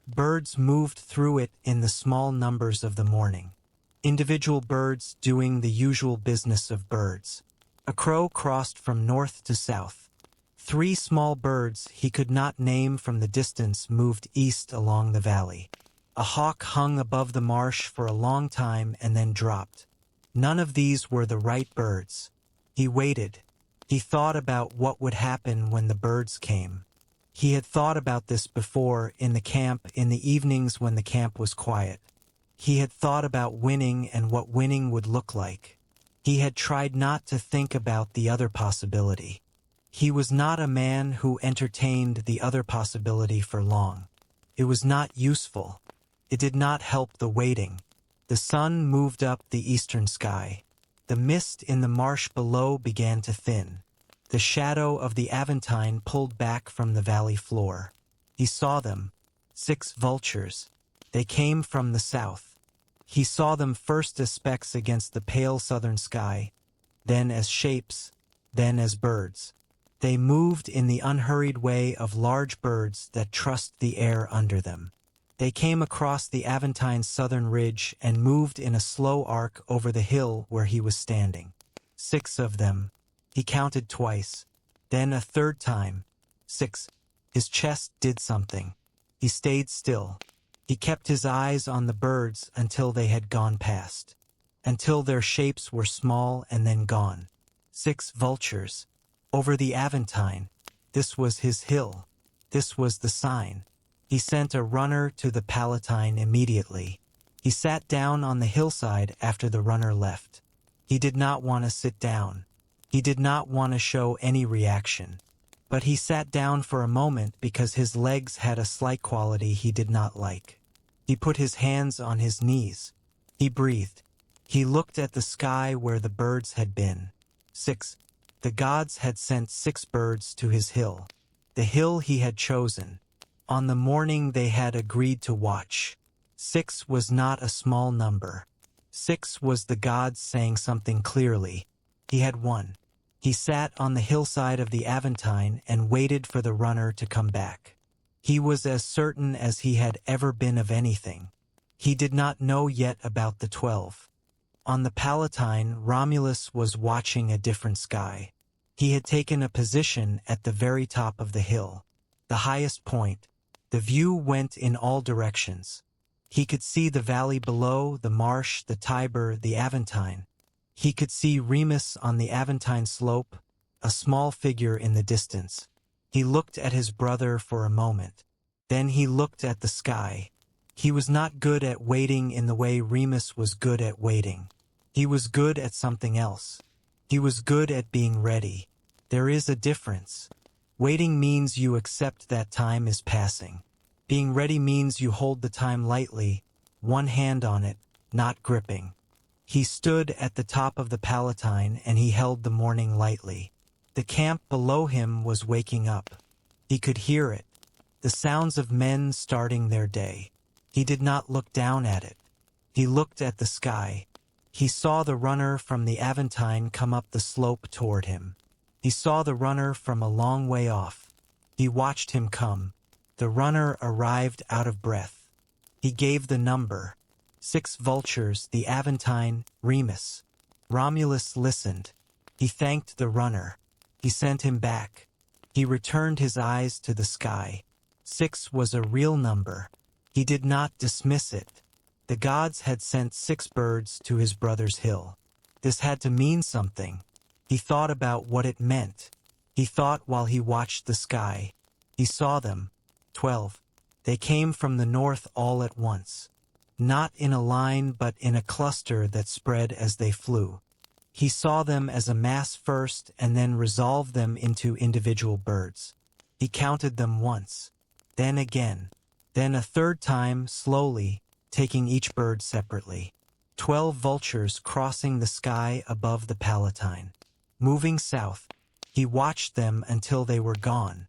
Birds moved through it in the small numbers of the morning. Individual birds doing the usual business of birds. A crow crossed from north to south. 3 small birds he could not name from the distance moved east along the valley. A hawk hung above the marsh for a long time and then dropped. None of these were the right birds. He waited. He thought about what would happen when the birds came. He had thought about this before in the camp, in the evenings when the camp was quiet. He had thought about winning and what winning would look like. He had tried not to think about the other possibility. He was not a man who entertained the other possibility for long. It was not useful. It did not help the waiting. The sun moved up the eastern sky. The mist in the marsh below began to thin. The shadow of the Aventine pulled back from the valley floor. He saw them, 6 vultures. They came from the south. He saw them first as specks against the pale southern sky, then as shapes, then as birds. They moved in the unhurried way of large birds that trust the air under them. They came across the Aventine's southern ridge and moved in a slow arc over the hill where he was standing. 6 of them. He counted twice, then a third time. 6. His chest did something. He stayed still. He kept his eyes on the birds until they had gone past, until their shapes were small and then gone. 6 vultures. Over the Aventine. This was his hill. This was the sign. He sent a runner to the Palatine immediately. He sat down on the hillside after the runner left. He did not want to sit down. He did not want to show any reaction. But he sat down for a moment because his legs had a slight quality he did not like. He put his hands on his knees. He breathed. He looked at the sky where the birds had been. 6. The gods had sent 6 birds to his hill. The hill he had chosen. On the morning they had agreed to watch. 6 was not a small number. 6 was the gods saying something clearly. He had won. He sat on the hillside of the Aventine and waited for the runner to come back. He was as certain as he had ever been of anything. He did not know yet about the 12. On the Palatine, Romulus was watching a different sky. He had taken a position at the very top of the hill, the highest point. The view went in all directions. He could see the valley below, the marsh, the Tiber, the Aventine. He could see Remus on the Aventine slope, a small figure in the distance. He looked at his brother for a moment. Then he looked at the sky. He was not good at waiting in the way Remus was good at waiting. He was good at something else. He was good at being ready. There is a difference. Waiting means you accept that time is passing. Being ready means you hold the time lightly, one hand on it, not gripping. He stood at the top of the Palatine and he held the morning lightly. The camp below him was waking up. He could hear it, the sounds of men starting their day. He did not look down at it. He looked at the sky. He saw the runner from the Aventine come up the slope toward him. He saw the runner from a long way off. He watched him come. The runner arrived out of breath. He gave the number. 6 vultures, the Aventine, Remus. Romulus listened. He thanked the runner. He sent him back. He returned his eyes to the sky. 6 was a real number. He did not dismiss it. The gods had sent 6 birds to his brother's hill. This had to mean something. He thought about what it meant. He thought while he watched the sky. He saw them. 12. They came from the north all at once. Not in a line but in a cluster that spread as they flew. He saw them as a mass first and then resolved them into individual birds. He counted them once, then again, then a third time slowly, taking each bird separately. 12 vultures crossing the sky above the Palatine. Moving south, he watched them until they were gone.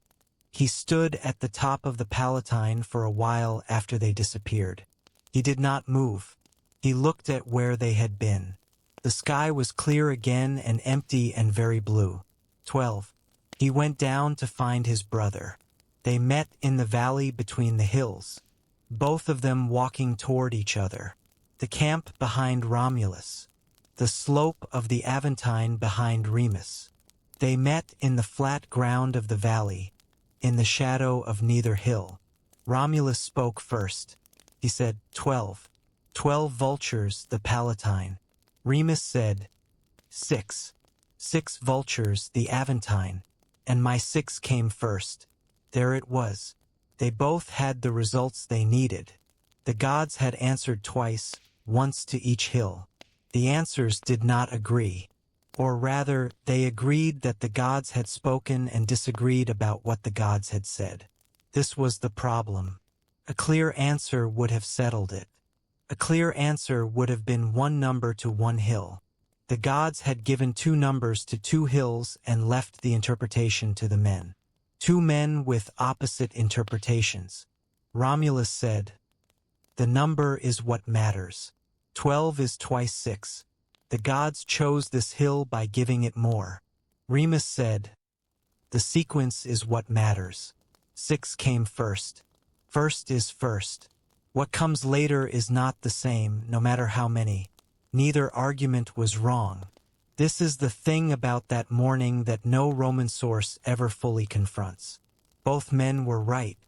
He stood at the top of the Palatine for a while after they disappeared. He did not move. He looked at where they had been. The sky was clear again and empty and very blue. 12. He went down to find his brother. They met in the valley between the hills, both of them walking toward each other. The camp behind Romulus, the slope of the Aventine behind Remus. They met in the flat ground of the valley, in the shadow of neither hill. Romulus spoke first. He said, 12. 12 vultures, the Palatine. Remus said, 6. 6 vultures, the Aventine. And my 6 came first. There it was. They both had the results they needed. The gods had answered twice, once to each hill. The answers did not agree. Or rather, they agreed that the gods had spoken and disagreed about what the gods had said. This was the problem. A clear answer would have settled it. A clear answer would have been 1 number to 1 hill. The gods had given 2 numbers to 2 hills and left the interpretation to the men. 2 men with opposite interpretations. Romulus said, the number is what matters. 12 is twice 6. The gods chose this hill by giving it more. Remus said, the sequence is what matters. 6 came first. First is first. What comes later is not the same, no matter how many. Neither argument was wrong. This is the thing about that morning that no Roman source ever fully confronts. Both men were right.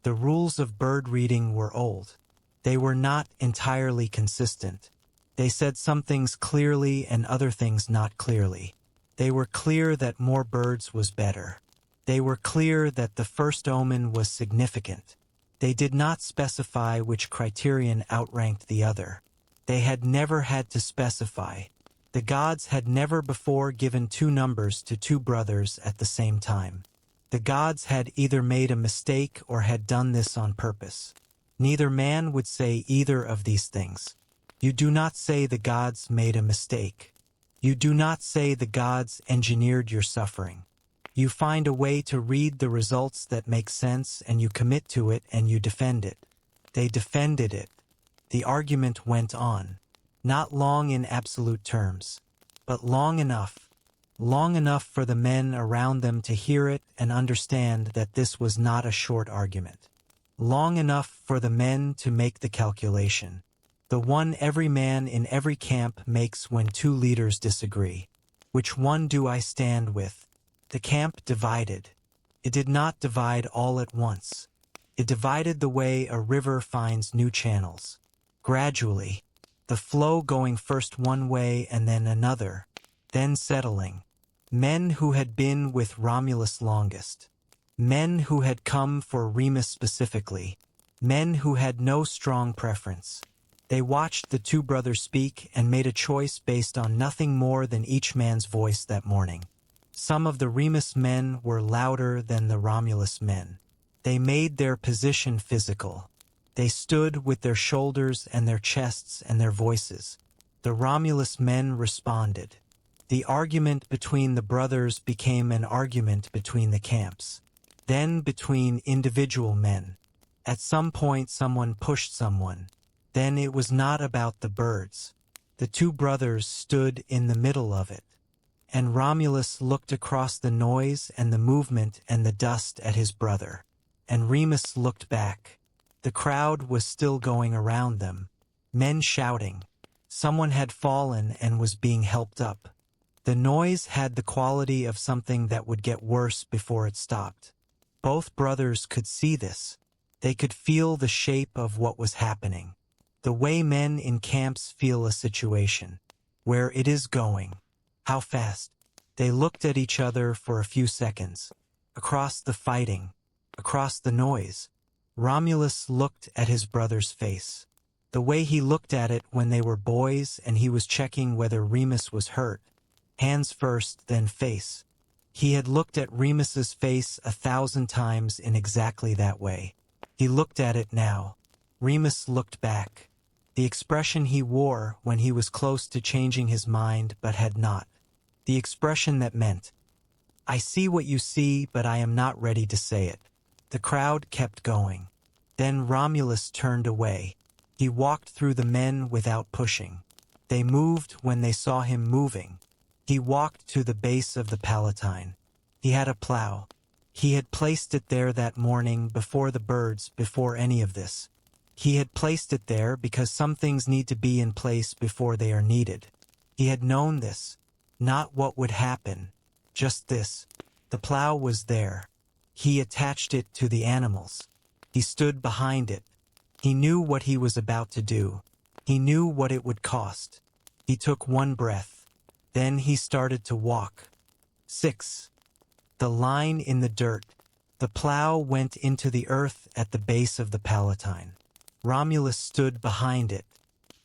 The rules of bird reading were old. They were not entirely consistent. They said some things clearly and other things not clearly. They were clear that more birds was better. They were clear that the first omen was significant. They did not specify which criterion outranked the other. They had never had to specify. The gods had never before given 2 numbers to 2 brothers at the same time. The gods had either made a mistake or had done this on purpose. Neither man would say either of these things. You do not say the gods made a mistake. You do not say the gods engineered your suffering. You find a way to read the results that make sense and you commit to it and you defend it. They defended it. The argument went on. Not long in absolute terms, but long enough for the men around them to hear it and understand that this was not a short argument. Long enough for the men to make the calculation. The one every man in every camp makes when 2 leaders disagree. Which one do I stand with? The camp divided. It did not divide all at once. It divided the way a river finds new channels. Gradually, the flow going first one way and then another, then settling. Men who had been with Romulus longest. Men who had come for Remus specifically. Men who had no strong preference. They watched the 2 brothers speak and made a choice based on nothing more than each man's voice that morning. Some of the Remus men were louder than the Romulus men. They made their position physical. They stood with their shoulders and their chests and their voices. The Romulus men responded. The argument between the brothers became an argument between the camps, then between individual men. At some point someone pushed someone. Then it was not about the birds. The two brothers stood in the middle of it. And Romulus looked across the noise and the movement and the dust at his brother. And Remus looked back. The crowd was still going around them. Men shouting. Someone had fallen and was being helped up. The noise had the quality of something that would get worse before it stopped. Both brothers could see this. They could feel the shape of what was happening. The way men in camps feel a situation. Where it is going. How fast? They looked at each other for a few seconds. Across the fighting. Across the noise. Romulus looked at his brother's face. The way he looked at it when they were boys and he was checking whether Remus was hurt. Hands first, then face. He had looked at Remus's face 1,000 times in exactly that way. He looked at it now. Remus looked back. The expression he wore when he was close to changing his mind but had not. The expression that meant, "I see what you see, but I am not ready to say it." The crowd kept going. Then Romulus turned away. He walked through the men without pushing. They moved when they saw him moving. He walked to the base of the Palatine. He had a plow. He had placed it there that morning before the birds, before any of this. He had placed it there because some things need to be in place before they are needed. He had known this. Not what would happen. Just this. The plow was there. He attached it to the animals. He stood behind it. He knew what he was about to do. He knew what it would cost. He took one breath. Then he started to walk. 6. The line in the dirt. The plow went into the earth at the base of the Palatine. Romulus stood behind it.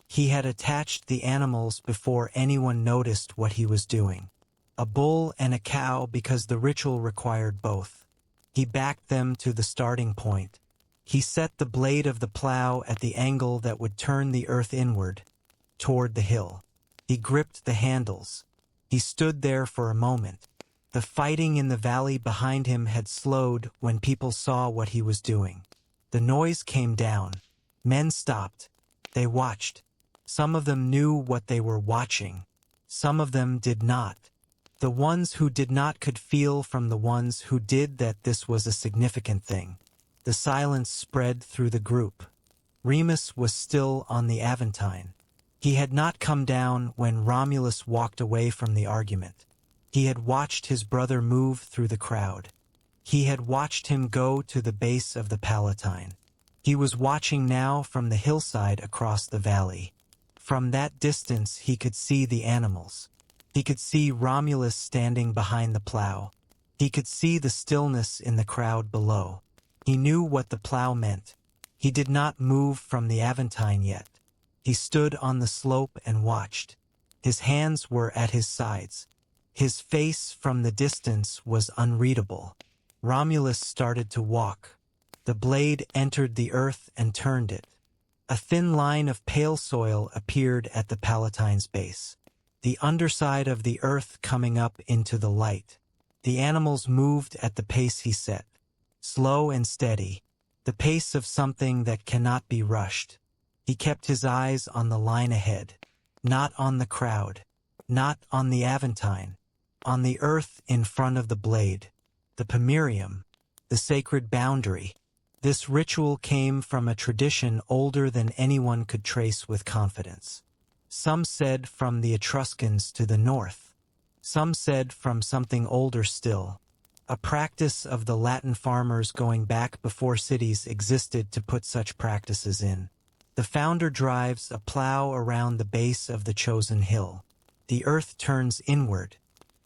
He had attached the animals before anyone noticed what he was doing. A bull and a cow because the ritual required both. He backed them to the starting point. He set the blade of the plow at the angle that would turn the earth inward, toward the hill. He gripped the handles. He stood there for a moment. The fighting in the valley behind him had slowed when people saw what he was doing. The noise came down. Men stopped. They watched. Some of them knew what they were watching. Some of them did not. The ones who did not could feel from the ones who did that this was a significant thing. The silence spread through the group. Remus was still on the Aventine. He had not come down when Romulus walked away from the argument. He had watched his brother move through the crowd. He had watched him go to the base of the Palatine. He was watching now from the hillside across the valley. From that distance he could see the animals. He could see Romulus standing behind the plow. He could see the stillness in the crowd below. He knew what the plow meant. He did not move from the Aventine yet. He stood on the slope and watched. His hands were at his sides. His face from the distance was unreadable. Romulus started to walk. The blade entered the earth and turned it. A thin line of pale soil appeared at the Palatine's base. The underside of the earth coming up into the light. The animals moved at the pace he set. Slow and steady. The pace of something that cannot be rushed. He kept his eyes on the line ahead, not on the crowd, not on the Aventine, on the earth in front of the blade, the Pomerium, the sacred boundary. This ritual came from a tradition older than anyone could trace with confidence. Some said from the Etruscans to the north. Some said from something older still, a practice of the Latin farmers going back before cities existed to put such practices in. The founder drives a plow around the base of the chosen hill. The earth turns inward.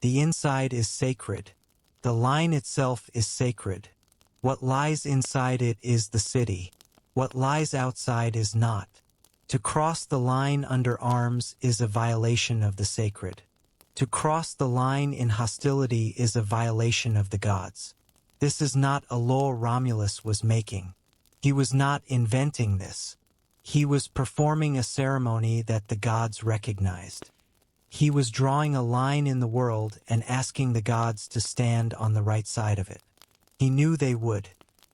The inside is sacred. The line itself is sacred. What lies inside it is the city. What lies outside is not. To cross the line under arms is a violation of the sacred. To cross the line in hostility is a violation of the gods. This is not a law Romulus was making. He was not inventing this. He was performing a ceremony that the gods recognized. He was drawing a line in the world and asking the gods to stand on the right side of it. He knew they would.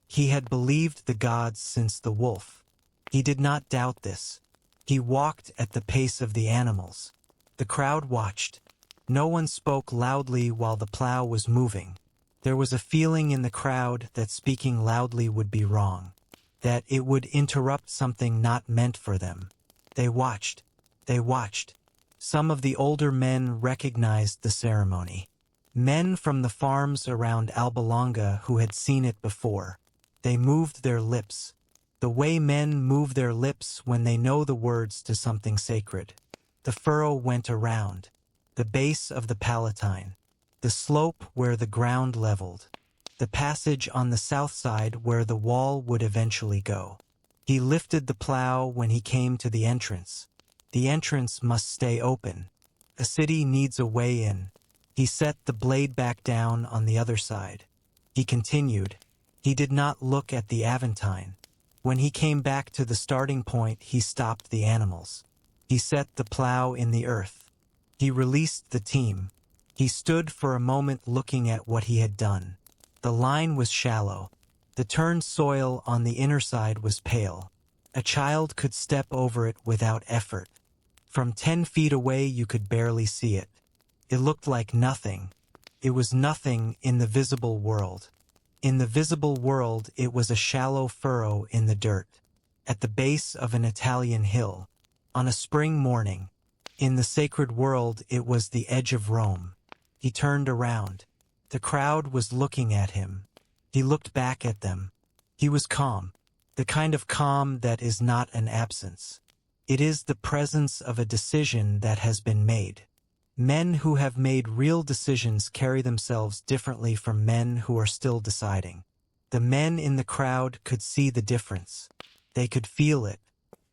He had believed the gods since the wolf. He did not doubt this. He walked at the pace of the animals. The crowd watched. No one spoke loudly while the plow was moving. There was a feeling in the crowd that speaking loudly would be wrong, that it would interrupt something not meant for them. They watched. They watched. Some of the older men recognized the ceremony. Men from the farms around Albalonga who had seen it before. They moved their lips. The way men move their lips when they know the words to something sacred. The furrow went around. The base of the Palatine. The slope where the ground leveled. The passage on the south side where the wall would eventually go. He lifted the plow when he came to the entrance. The entrance must stay open. A city needs a way in. He set the blade back down on the other side. He continued. He did not look at the Aventine. When he came back to the starting point, he stopped the animals. He set the plow in the earth. He released the team. He stood for a moment looking at what he had done. The line was shallow. The turned soil on the inner side was pale. A child could step over it without effort. From 10 feet away you could barely see it. It looked like nothing. It was nothing in the visible world. In the visible world it was a shallow furrow in the dirt. At the base of an Italian hill. On a spring morning. In the sacred world it was the edge of Rome. He turned around. The crowd was looking at him. He looked back at them. He was calm. The kind of calm that is not an absence. It is the presence of a decision that has been made. Men who have made real decisions carry themselves differently from men who are still deciding. The men in the crowd could see the difference. They could feel it.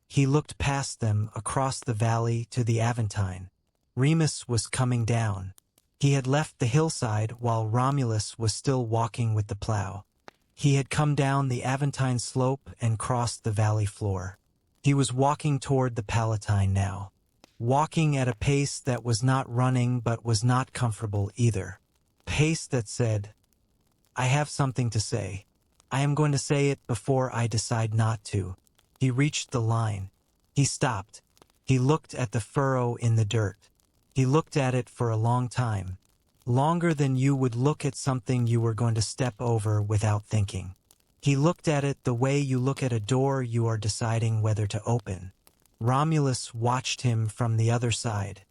He looked past them across the valley to the Aventine. Remus was coming down. He had left the hillside while Romulus was still walking with the plow. He had come down the Aventine slope and crossed the valley floor. He was walking toward the Palatine now. Walking at a pace that was not running but was not comfortable either. Pace that said, I have something to say. I am going to say it before I decide not to. He reached the line. He stopped. He looked at the furrow in the dirt. He looked at it for a long time. Longer than you would look at something you were going to step over without thinking. He looked at it the way you look at a door you are deciding whether to open. Romulus watched him from the other side.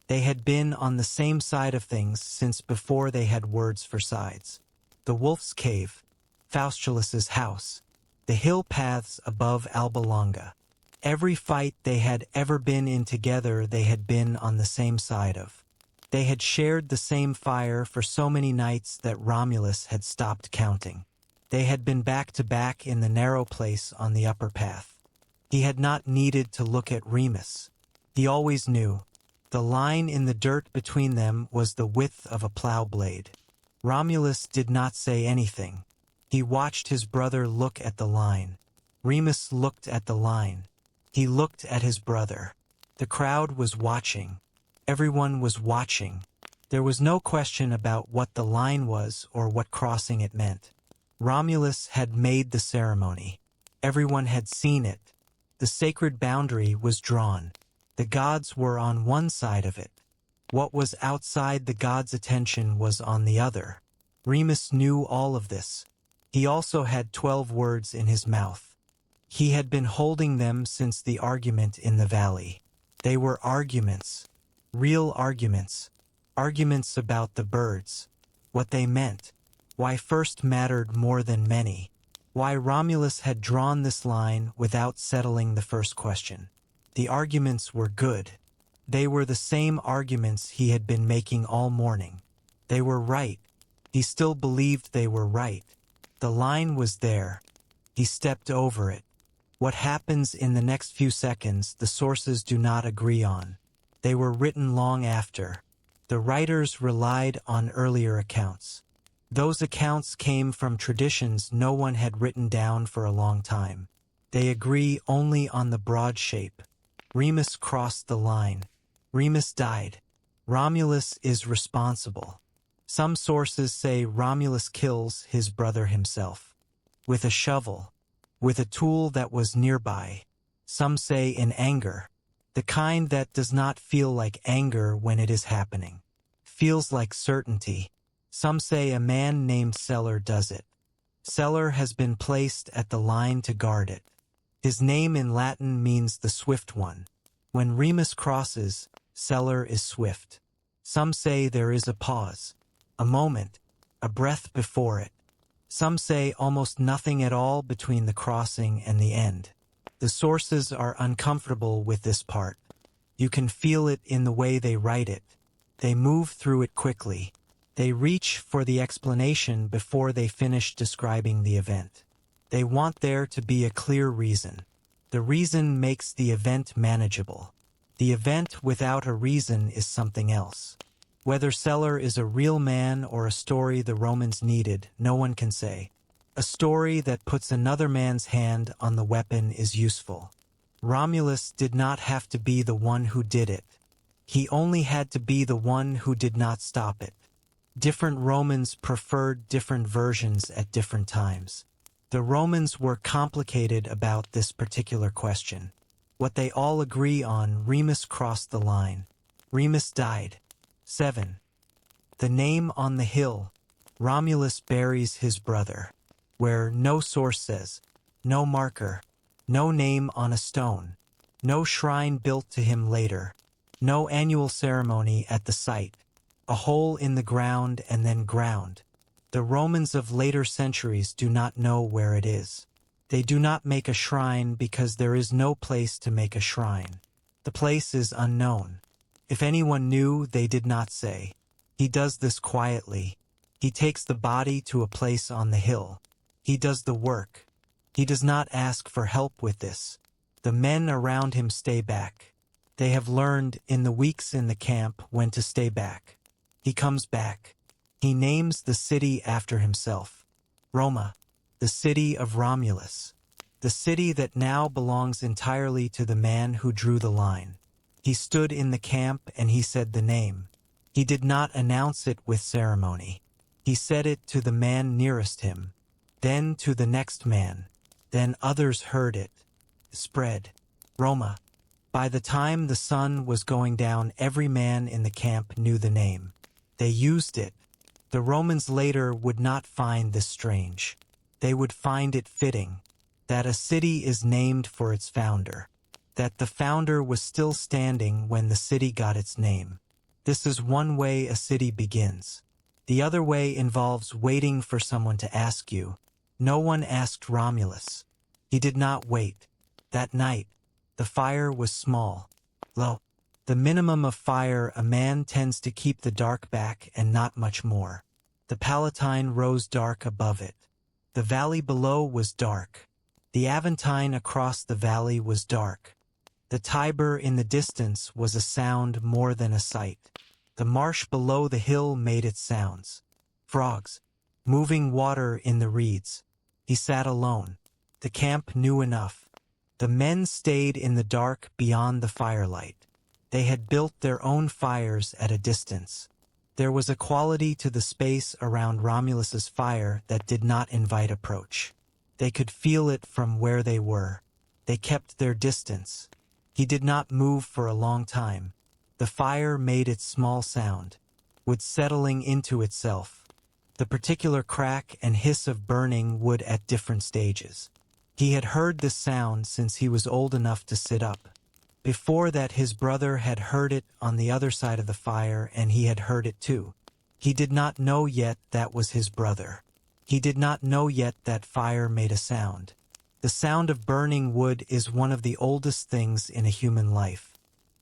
They had been on the same side of things since before they had words for sides. The Wolf's Cave, Faustulus' house, the hill paths above Albalonga. Every fight they had ever been in together they had been on the same side of. They had shared the same fire for so many nights that Romulus had stopped counting. They had been back to back in the narrow place on the upper path. He had not needed to look at Remus. He always knew. The line in the dirt between them was the width of a plow blade. Romulus did not say anything. He watched his brother look at the line. Remus looked at the line. He looked at his brother. The crowd was watching. Everyone was watching. There was no question about what the line was or what crossing it meant. Romulus had made the ceremony. Everyone had seen it. The sacred boundary was drawn. The gods were on one side of it. What was outside the gods' attention was on the other. Remus knew all of this. He also had 12 words in his mouth. He had been holding them since the argument in the valley. They were arguments. Real arguments. Arguments about the birds. What they meant. Why first mattered more than many. Why Romulus had drawn this line without settling the first question. The arguments were good. They were the same arguments he had been making all morning. They were right. He still believed they were right. The line was there. He stepped over it. What happens in the next few seconds the sources do not agree on. They were written long after. The writers relied on earlier accounts. Those accounts came from traditions no one had written down for a long time. They agree only on the broad shape. Remus crossed the line. Remus died. Romulus is responsible. Some sources say Romulus kills his brother himself. With a shovel. With a tool that was nearby. Some say in anger. The kind that does not feel like anger when it is happening. Feels like certainty. Some say a man named Celer does it. Celer has been placed at the line to guard it. His name in Latin means the swift one. When Remus crosses, Celer is swift. Some say there is a pause. A moment. A breath before it. Some say almost nothing at all between the crossing and the end. The sources are uncomfortable with this part. You can feel it in the way they write it. They move through it quickly. They reach for the explanation before they finish describing the event. They want there to be a clear reason. The reason makes the event manageable. The event without a reason is something else. Whether Celer is a real man or a story the Romans needed, no one can say. A story that puts another man's hand on the weapon is useful. Romulus did not have to be the one who did it. He only had to be the one who did not stop it. Different Romans preferred different versions at different times. The Romans were complicated about this particular question. What they all agree on, Remus crossed the line. Remus died. 7. The name on the hill. Romulus buries his brother. Where no source says, no marker, no name on a stone, no shrine built to him later, no annual ceremony at the site, a hole in the ground and then ground. The Romans of later centuries do not know where it is. They do not make a shrine because there is no place to make a shrine. The place is unknown. If anyone knew, they did not say. He does this quietly. He takes the body to a place on the hill. He does the work. He does not ask for help with this. The men around him stay back. They have learned in the weeks in the camp when to stay back. He comes back. He names the city after himself. Roma, the city of Romulus. The city that now belongs entirely to the man who drew the line. He stood in the camp and he said the name. He did not announce it with ceremony. He said it to the man nearest him, then to the next man. Then others heard it. Spread. Roma. By the time the sun was going down, every man in the camp knew the name. They used it. The Romans later would not find this strange. They would find it fitting. That a city is named for its founder. That the founder was still standing when the city got its name. This is one way a city begins. The other way involves waiting for someone to ask you. No one asked Romulus. He did not wait. That night, the fire was small, low. The minimum of fire a man tends to keep the dark back and not much more. The Palatine rose dark above it. The valley below was dark. The Aventine across the valley was dark. The Tiber in the distance was a sound more than a sight. The marsh below the hill made its sounds. Frogs. Moving water in the reeds. He sat alone. The camp knew enough. The men stayed in the dark beyond the firelight. They had built their own fires at a distance. There was a quality to the space around Romulus's fire that did not invite approach. They could feel it from where they were. They kept their distance. He did not move for a long time. The fire made its small sound, would settling into itself. The particular crack and hiss of burning would at different stages. He had heard this sound since he was old enough to sit up. Before that his brother had heard it on the other side of the fire and he had heard it too. He did not know yet that was his brother. He did not know yet that fire made a sound. The sound of burning wood is one of the oldest things in a human life.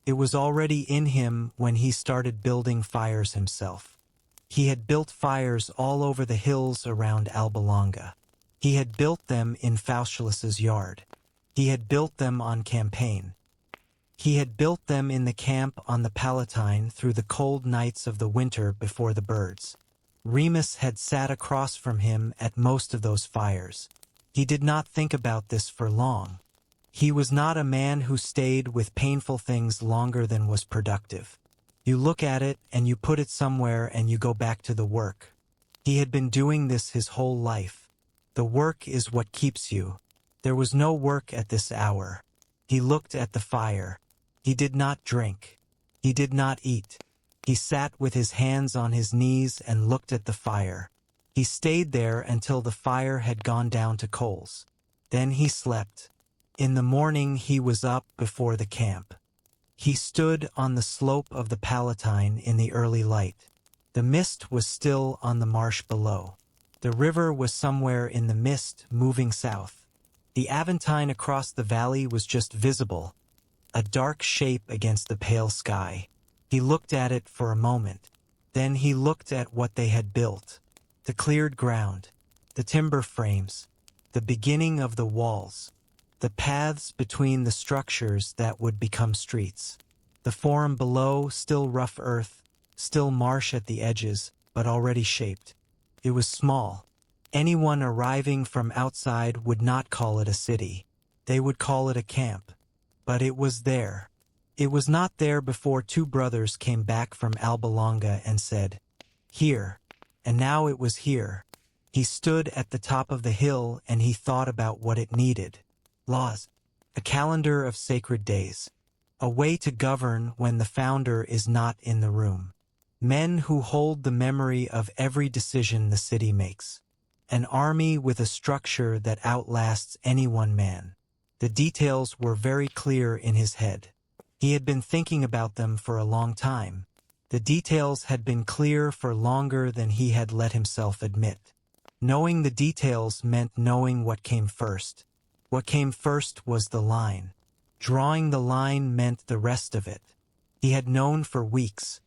It was already in him when he started building fires himself. He had built fires all over the hills around Alba Longa. He had built them in Faustulus' yard. He had built them on campaign. He had built them in the camp on the Palatine through the cold nights of the winter before the birds. Remus had sat across from him at most of those fires. He did not think about this for long. He was not a man who stayed with painful things longer than was productive. You look at it and you put it somewhere and you go back to the work. He had been doing this his whole life. The work is what keeps you. There was no work at this hour. He looked at the fire. He did not drink. He did not eat. He sat with his hands on his knees and looked at the fire. He stayed there until the fire had gone down to coals. Then he slept. In the morning he was up before the camp. He stood on the slope of the Palatine in the early light. The mist was still on the marsh below. The river was somewhere in the mist, moving south. The Aventine across the valley was just visible, a dark shape against the pale sky. He looked at it for a moment. Then he looked at what they had built. The cleared ground, the timber frames, the beginning of the walls, the paths between the structures that would become streets. The forum below, still rough earth, still marsh at the edges, but already shaped. It was small. Anyone arriving from outside would not call it a city. They would call it a camp. But it was there. It was not there before two brothers came back from Alba Longa and said, "Here." And now it was here. He stood at the top of the hill and he thought about what it needed. Laws. A calendar of sacred days. A way to govern when the founder is not in the room. Men who hold the memory of every decision the city makes. An army with a structure that outlasts any one man. The details were very clear in his head. He had been thinking about them for a long time. The details had been clear for longer than he had let himself admit. Knowing the details meant knowing what came first. What came first was the line. Drawing the line meant the rest of it. He had known for weeks.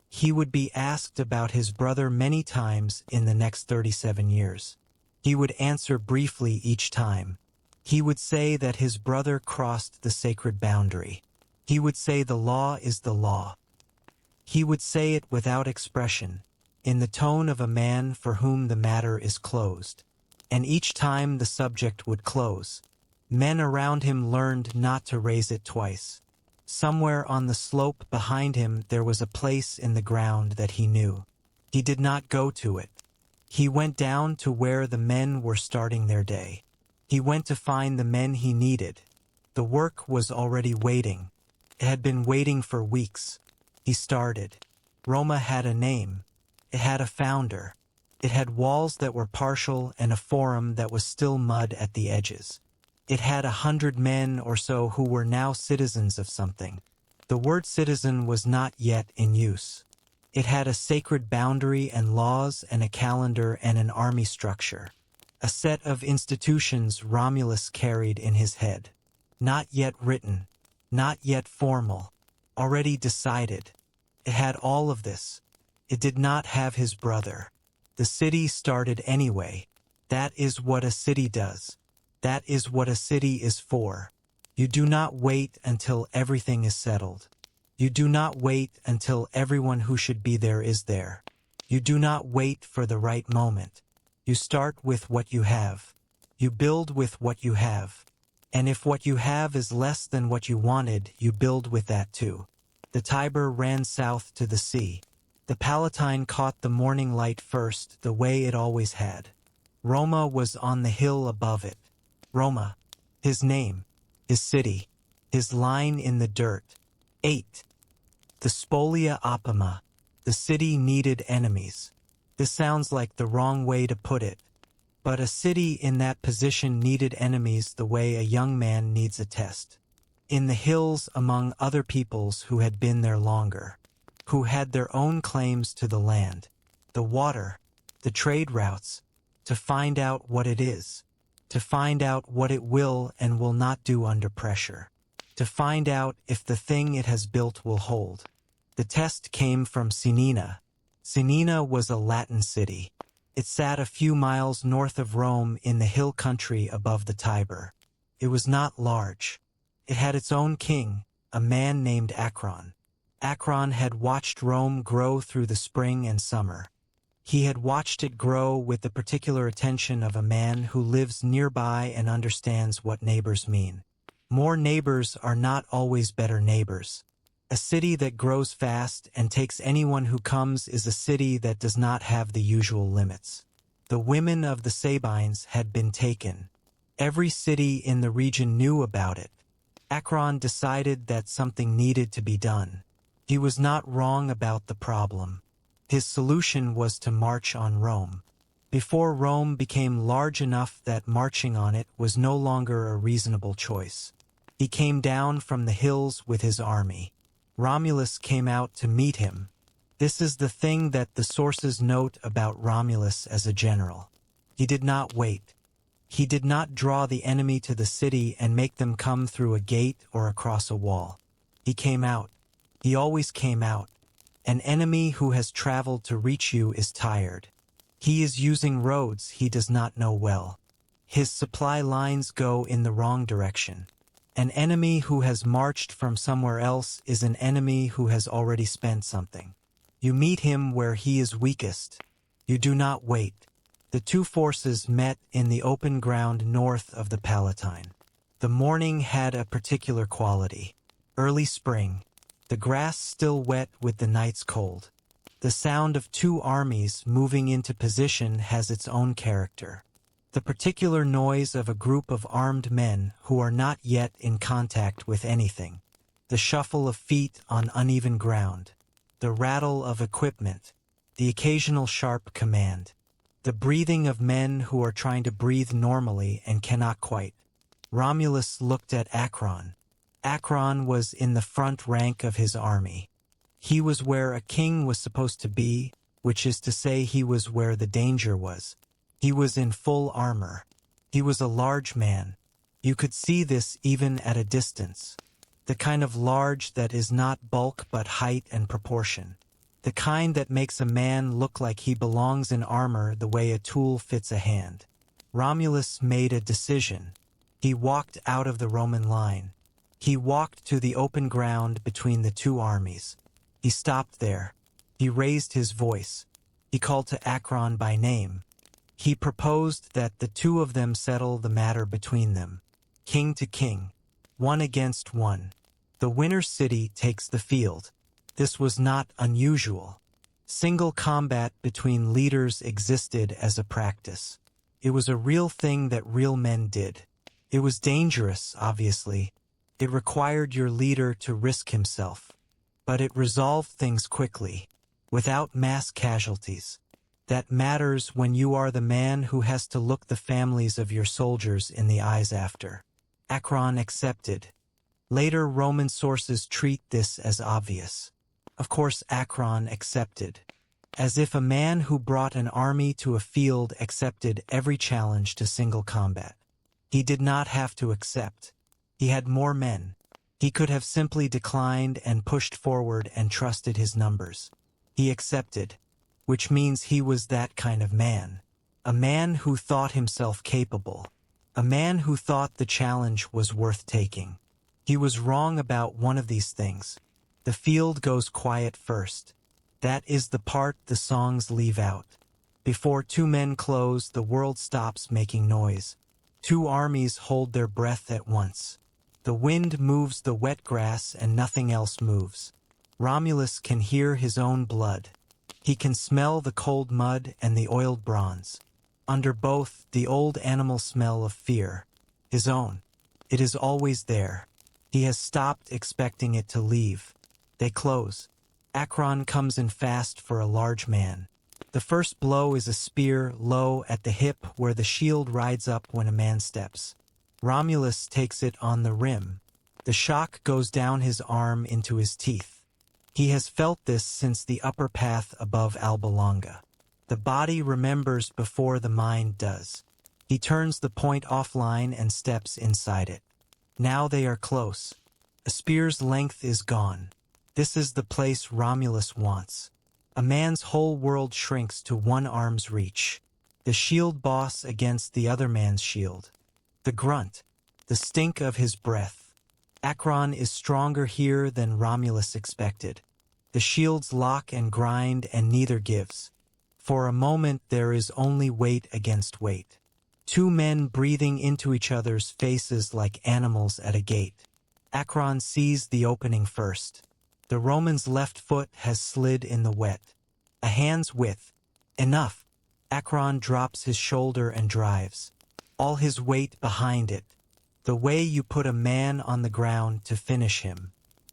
He would be asked about his brother many times in the next 37 years. He would answer briefly each time. He would say that his brother crossed the sacred boundary. He would say the law is the law. He would say it without expression, in the tone of a man for whom the matter is closed. And each time the subject would close, men around him learned not to raise it twice. Somewhere on the slope behind him there was a place in the ground that he knew. He did not go to it. He went down to where the men were starting their day. He went to find the men he needed. The work was already waiting. It had been waiting for weeks. He started. Roma had a name. It had a founder. It had walls that were partial and a forum that was still mud at the edges. It had 100 men or so who were now citizens of something. The word citizen was not yet in use. It had a sacred boundary and laws and a calendar and an army structure. A set of institutions Romulus carried in his head. Not yet written. Not yet formal. Already decided. It had all of this. It did not have his brother. The city started anyway. That is what a city does. That is what a city is for. You do not wait until everything is settled. You do not wait until everyone who should be there is there. You do not wait for the right moment. You start with what you have. You build with what you have. And if what you have is less than what you wanted, you build with that too. The Tiber ran south to the sea. The Palatine caught the morning light first, the way it always had. Roma was on the hill above it. Roma, his name, his city, his line in the dirt. 8. The Spolia Opima. The city needed enemies. This sounds like the wrong way to put it, but a city in that position needed enemies the way a young man needs a test. In the hills among other peoples who had been there longer, who had their own claims to the land, the water, the trade routes, to find out what it is, to find out what it will and will not do under pressure, to find out if the thing it has built will hold. The test came from Sinina. Sinina was a Latin city. It sat a few miles north of Rome in the hill country above the Tiber. It was not large. It had its own king, a man named Acron. Acron had watched Rome grow through the spring and summer. He had watched it grow with the particular attention of a man who lives nearby and understands what neighbors mean. More neighbors are not always better neighbors. A city that grows fast and takes anyone who comes is a city that does not have the usual limits. The women of the Sabines had been taken. Every city in the region knew about it. Akron decided that something needed to be done. He was not wrong about the problem. His solution was to march on Rome. Before Rome became large enough that marching on it was no longer a reasonable choice. He came down from the hills with his army. Romulus came out to meet him. This is the thing that the sources note about Romulus as a general. He did not wait. He did not draw the enemy to the city and make them come through a gate or across a wall. He came out. He always came out. An enemy who has traveled to reach you is tired. He is using roads he does not know well. His supply lines go in the wrong direction. An enemy who has marched from somewhere else is an enemy who has already spent something. You meet him where he is weakest. You do not wait. The two forces met in the open ground north of the Palatine. The morning had a particular quality. Early spring. The grass still wet with the night's cold. The sound of two armies moving into position has its own character. The particular noise of a group of armed men who are not yet in contact with anything. The shuffle of feet on uneven ground. The rattle of equipment. The occasional sharp command. The breathing of men who are trying to breathe normally and cannot quite. Romulus looked at Akron. Akron was in the front rank of his army. He was where a king was supposed to be, which is to say he was where the danger was. He was in full armor. He was a large man. You could see this even at a distance. The kind of large that is not bulk but height and proportion. The kind that makes a man look like he belongs in armor the way a tool fits a hand. Romulus made a decision. He walked out of the Roman line. He walked to the open ground between the two armies. He stopped there. He raised his voice. He called to Akron by name. He proposed that the two of them settle the matter between them. King to king. One against one. The winner city takes the field. This was not unusual. Single combat between leaders existed as a practice. It was a real thing that real men did. It was dangerous, obviously. It required your leader to risk himself. But it resolved things quickly, without mass casualties. That matters when you are the man who has to look the families of your soldiers in the eyes after. Akron accepted. Later Roman sources treat this as obvious. Of course Akron accepted. As if a man who brought an army to a field accepted every challenge to single combat. He did not have to accept. He had more men. He could have simply declined and pushed forward and trusted his numbers. He accepted, which means he was that kind of man. A man who thought himself capable. A man who thought the challenge was worth taking. He was wrong about one of these things. The field goes quiet first. That is the part the songs leave out. Before two men close, the world stops making noise. Two armies hold their breath at once. The wind moves the wet grass and nothing else moves. Romulus can hear his own blood. He can smell the cold mud and the oiled bronze. Under both, the old animal smell of fear. His own. It is always there. He has stopped expecting it to leave. They close. Akron comes in fast for a large man. The first blow is a spear low at the hip where the shield rides up when a man steps. Romulus takes it on the rim. The shock goes down his arm into his teeth. He has felt this since the upper path above Alba Longa. The body remembers before the mind does. He turns the point offline and steps inside it. Now they are close. A spear's length is gone. This is the place Romulus wants. A man's whole world shrinks to one arm's reach. The shield boss against the other man's shield. The grunt. The stink of his breath. Akron is stronger here than Romulus expected. The shields lock and grind and neither gives. For a moment there is only weight against weight. Two men breathing into each other's faces like animals at a gate. Akron sees the opening first. The Roman's left foot has slid in the wet. A hand's width. Enough. Akron drops his shoulder and drives. All his weight behind it. The way you put a man on the ground to finish him.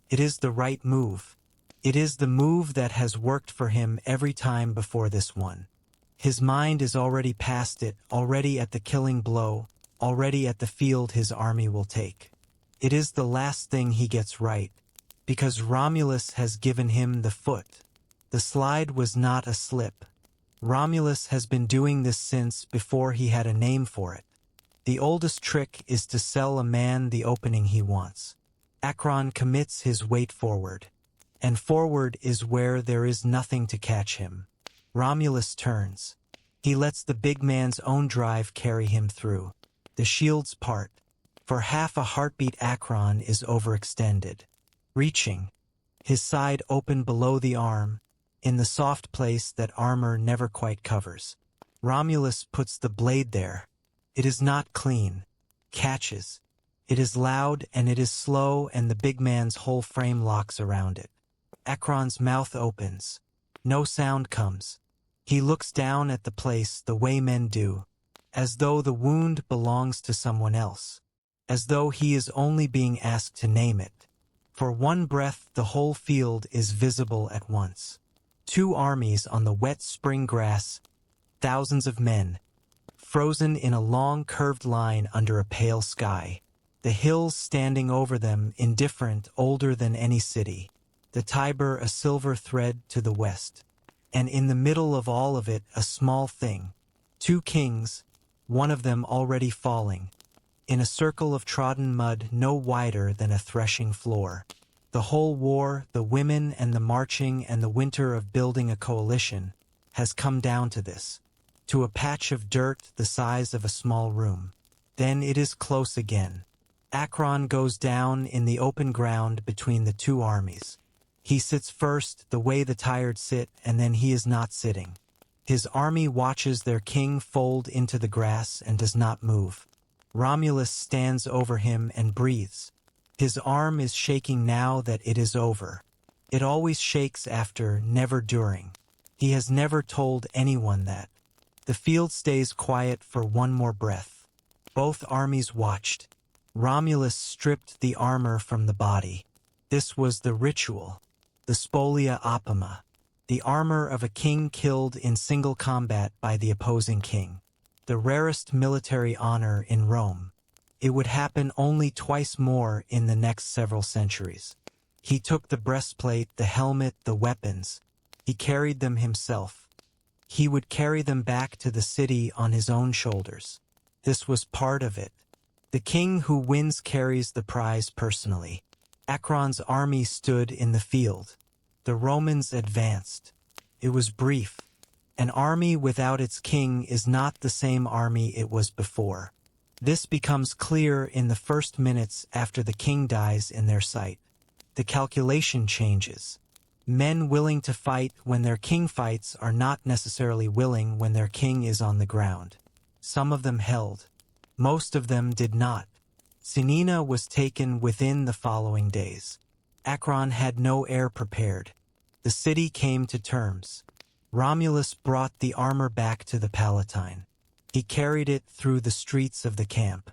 It is the right move. It is the move that has worked for him every time before this one. His mind is already past it, already at the killing blow, already at the field his army will take. It is the last thing he gets right, because Romulus has given him the foot. The slide was not a slip. Romulus has been doing this since before he had a name for it. The oldest trick is to sell a man the opening he wants. Akron commits his weight forward, and forward is where there is nothing to catch him. Romulus turns. He lets the big man's own drive carry him through. The shields part. For half a heartbeat Akron is overextended. Reaching. His side open below the arm, in the soft place that armor never quite covers. Romulus puts the blade there. It is not clean. Catches. It is loud and it is slow, and the big man's whole frame locks around it. Akron's mouth opens. No sound comes. He looks down at the place the way men do, as though the wound belongs to someone else, as though he is only being asked to name it. For one breath the whole field is visible at once. Two armies on the wet spring grass, thousands of men, frozen in a long curved line under a pale sky. The hills standing over them, indifferent, older than any city. The Tiber a silver thread to the west. And in the middle of all of it, a small thing. Two kings, one of them already falling. In a circle of trodden mud no wider than a threshing floor. The whole war, the women and the marching and the winter of building a coalition, has come down to this. To a patch of dirt the size of a small room. Then it is close again. Akron goes down in the open ground between the two armies. He sits first, the way the tired sit, and then he is not sitting. His army watches their king fold into the grass and does not move. Romulus stands over him and breathes. His arm is shaking now that it is over. It always shakes after, never during. He has never told anyone that. The field stays quiet for one more breath. Both armies watched. Romulus stripped the armor from the body. This was the ritual. The Spolia Opima. The armor of a king killed in single combat by the opposing king. The rarest military honor in Rome. It would happen only twice more in the next several centuries. He took the breastplate, the helmet, the weapons. He carried them himself. He would carry them back to the city on his own shoulders. This was part of it. The king who wins carries the prize personally. Akron's army stood in the field. The Romans advanced. It was brief. An army without its king is not the same army it was before. This becomes clear in the first minutes after the king dies in their sight. The calculation changes. Men willing to fight when their king fights are not necessarily willing when their king is on the ground. Some of them held. Most of them did not. Sinina was taken within the following days. Akron had no heir prepared. The city came to terms. Romulus brought the armor back to the Palatine. He carried it through the streets of the camp.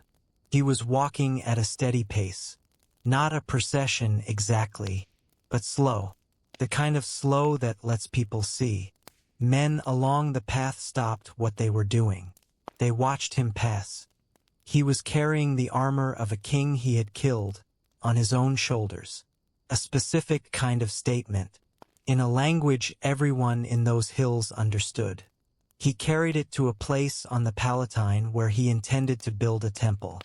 He was walking at a steady pace. Not a procession exactly, but slow. The kind of slow that lets people see. Men along the path stopped what they were doing. They watched him pass. He was carrying the armor of a king he had killed on his own shoulders. A specific kind of statement, in a language everyone in those hills understood. He carried it to a place on the Palatine where he intended to build a temple.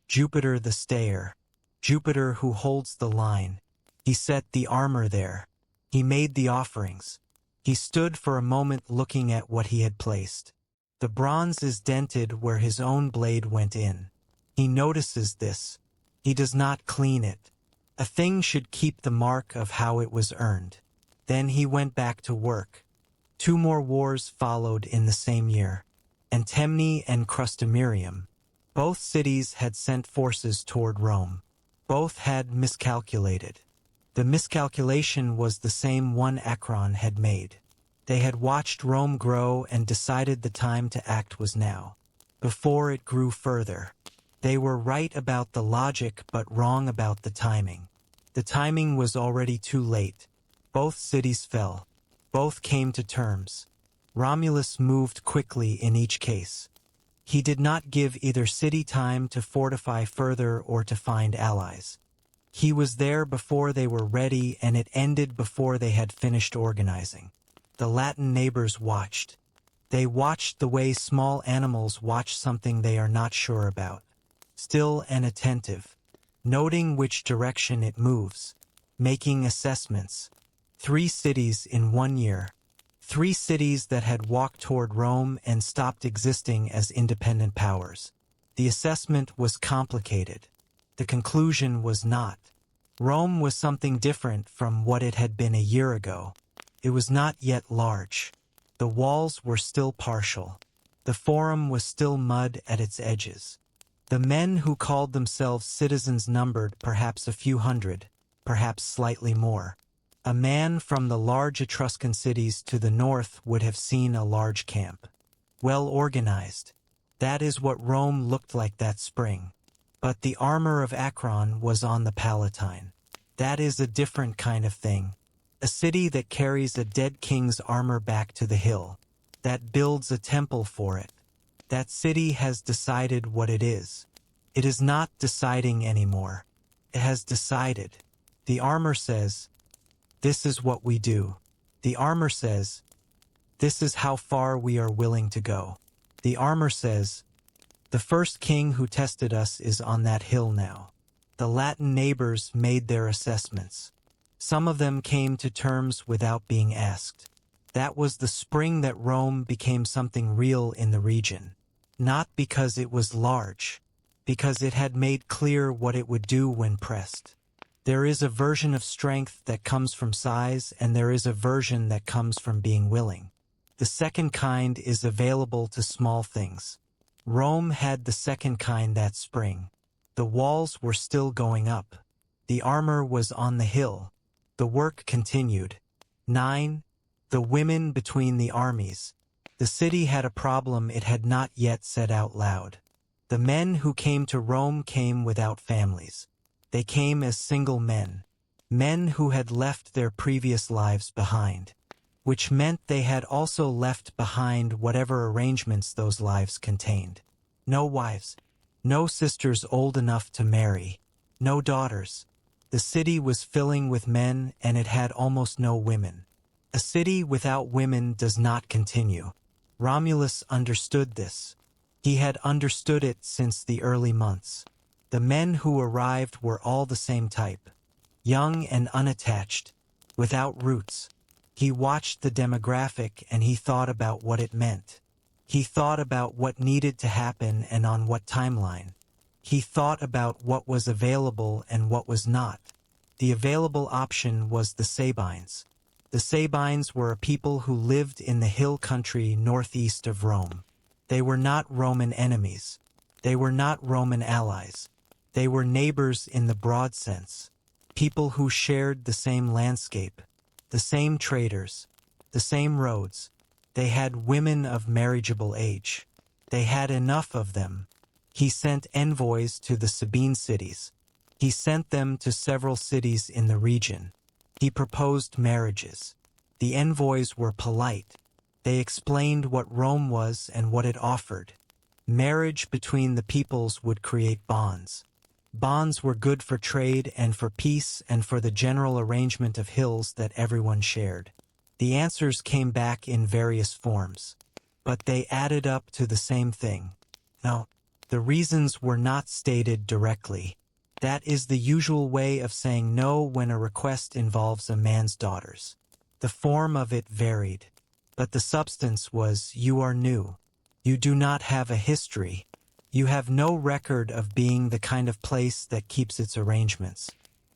Jupiter the stayer, Jupiter who holds the line. He set the armor there. He made the offerings. He stood for a moment looking at what he had placed. The bronze is dented where his own blade went in. He notices this. He does not clean it. A thing should keep the mark of how it was earned. Then he went back to work. 2 more wars followed in the same year. Antemne and Crustumerium. Both cities had sent forces toward Rome. Both had miscalculated. The miscalculation was the same one Akron had made. They had watched Rome grow and decided the time to act was now. Before it grew further. They were right about the logic but wrong about the timing. The timing was already too late. Both cities fell. Both came to terms. Romulus moved quickly in each case. He did not give either city time to fortify further or to find allies. He was there before they were ready, and it ended before they had finished organizing. The Latin neighbors watched. They watched the way small animals watch something they are not sure about. Still and attentive, noting which direction it moves, making assessments. 3 cities in 1 year. 3 cities that had walked toward Rome and stopped existing as independent powers. The assessment was complicated. The conclusion was not. Rome was something different from what it had been a year ago. It was not yet large. The walls were still partial. The forum was still mud at its edges. The men who called themselves citizens numbered perhaps a few hundred, perhaps slightly more. A man from the large Etruscan cities to the north would have seen a large camp. Well organized. That is what Rome looked like that spring. But the armor of Akron was on the Palatine. That is a different kind of thing. A city that carries a dead king's armor back to the hill. That builds a temple for it. That city has decided what it is. It is not deciding anymore. It has decided. The armor says, "This is what we do." The armor says, "This is how far we are willing to go." The armor says, "The first king who tested us is on that hill now." The Latin neighbors made their assessments. Some of them came to terms without being asked. That was the spring that Rome became something real in the region. Not because it was large, because it had made clear what it would do when pressed. There is a version of strength that comes from size, and there is a version that comes from being willing. The second kind is available to small things. Rome had the second kind that spring. The walls were still going up. The armor was on the hill. The work continued. 9. The women between the armies. The city had a problem it had not yet said out loud. The men who came to Rome came without families. They came as single men. Men who had left their previous lives behind. Which meant they had also left behind whatever arrangements those lives contained. No wives. No sisters old enough to marry. No daughters. The city was filling with men, and it had almost no women. A city without women does not continue. Romulus understood this. He had understood it since the early months. The men who arrived were all the same type. Young and unattached, without roots. He watched the demographic and he thought about what it meant. He thought about what needed to happen and on what timeline. He thought about what was available and what was not. The available option was the Sabines. The Sabines were a people who lived in the hill country northeast of Rome. They were not Roman enemies. They were not Roman allies. They were neighbors in the broad sense. People who shared the same landscape, the same traders, the same roads. They had women of marriageable age. They had enough of them. He sent envoys to the Sabine cities. He sent them to several cities in the region. He proposed marriages. The envoys were polite. They explained what Rome was and what it offered. Marriage between the peoples would create bonds. Bonds were good for trade and for peace and for the general arrangement of hills that everyone shared. The answers came back in various forms. But they added up to the same thing. No. The reasons were not stated directly. That is the usual way of saying no when a request involves a man's daughters. The form of it varied. But the substance was, you are new. You do not have a history. You have no record of being the kind of place that keeps its arrangements.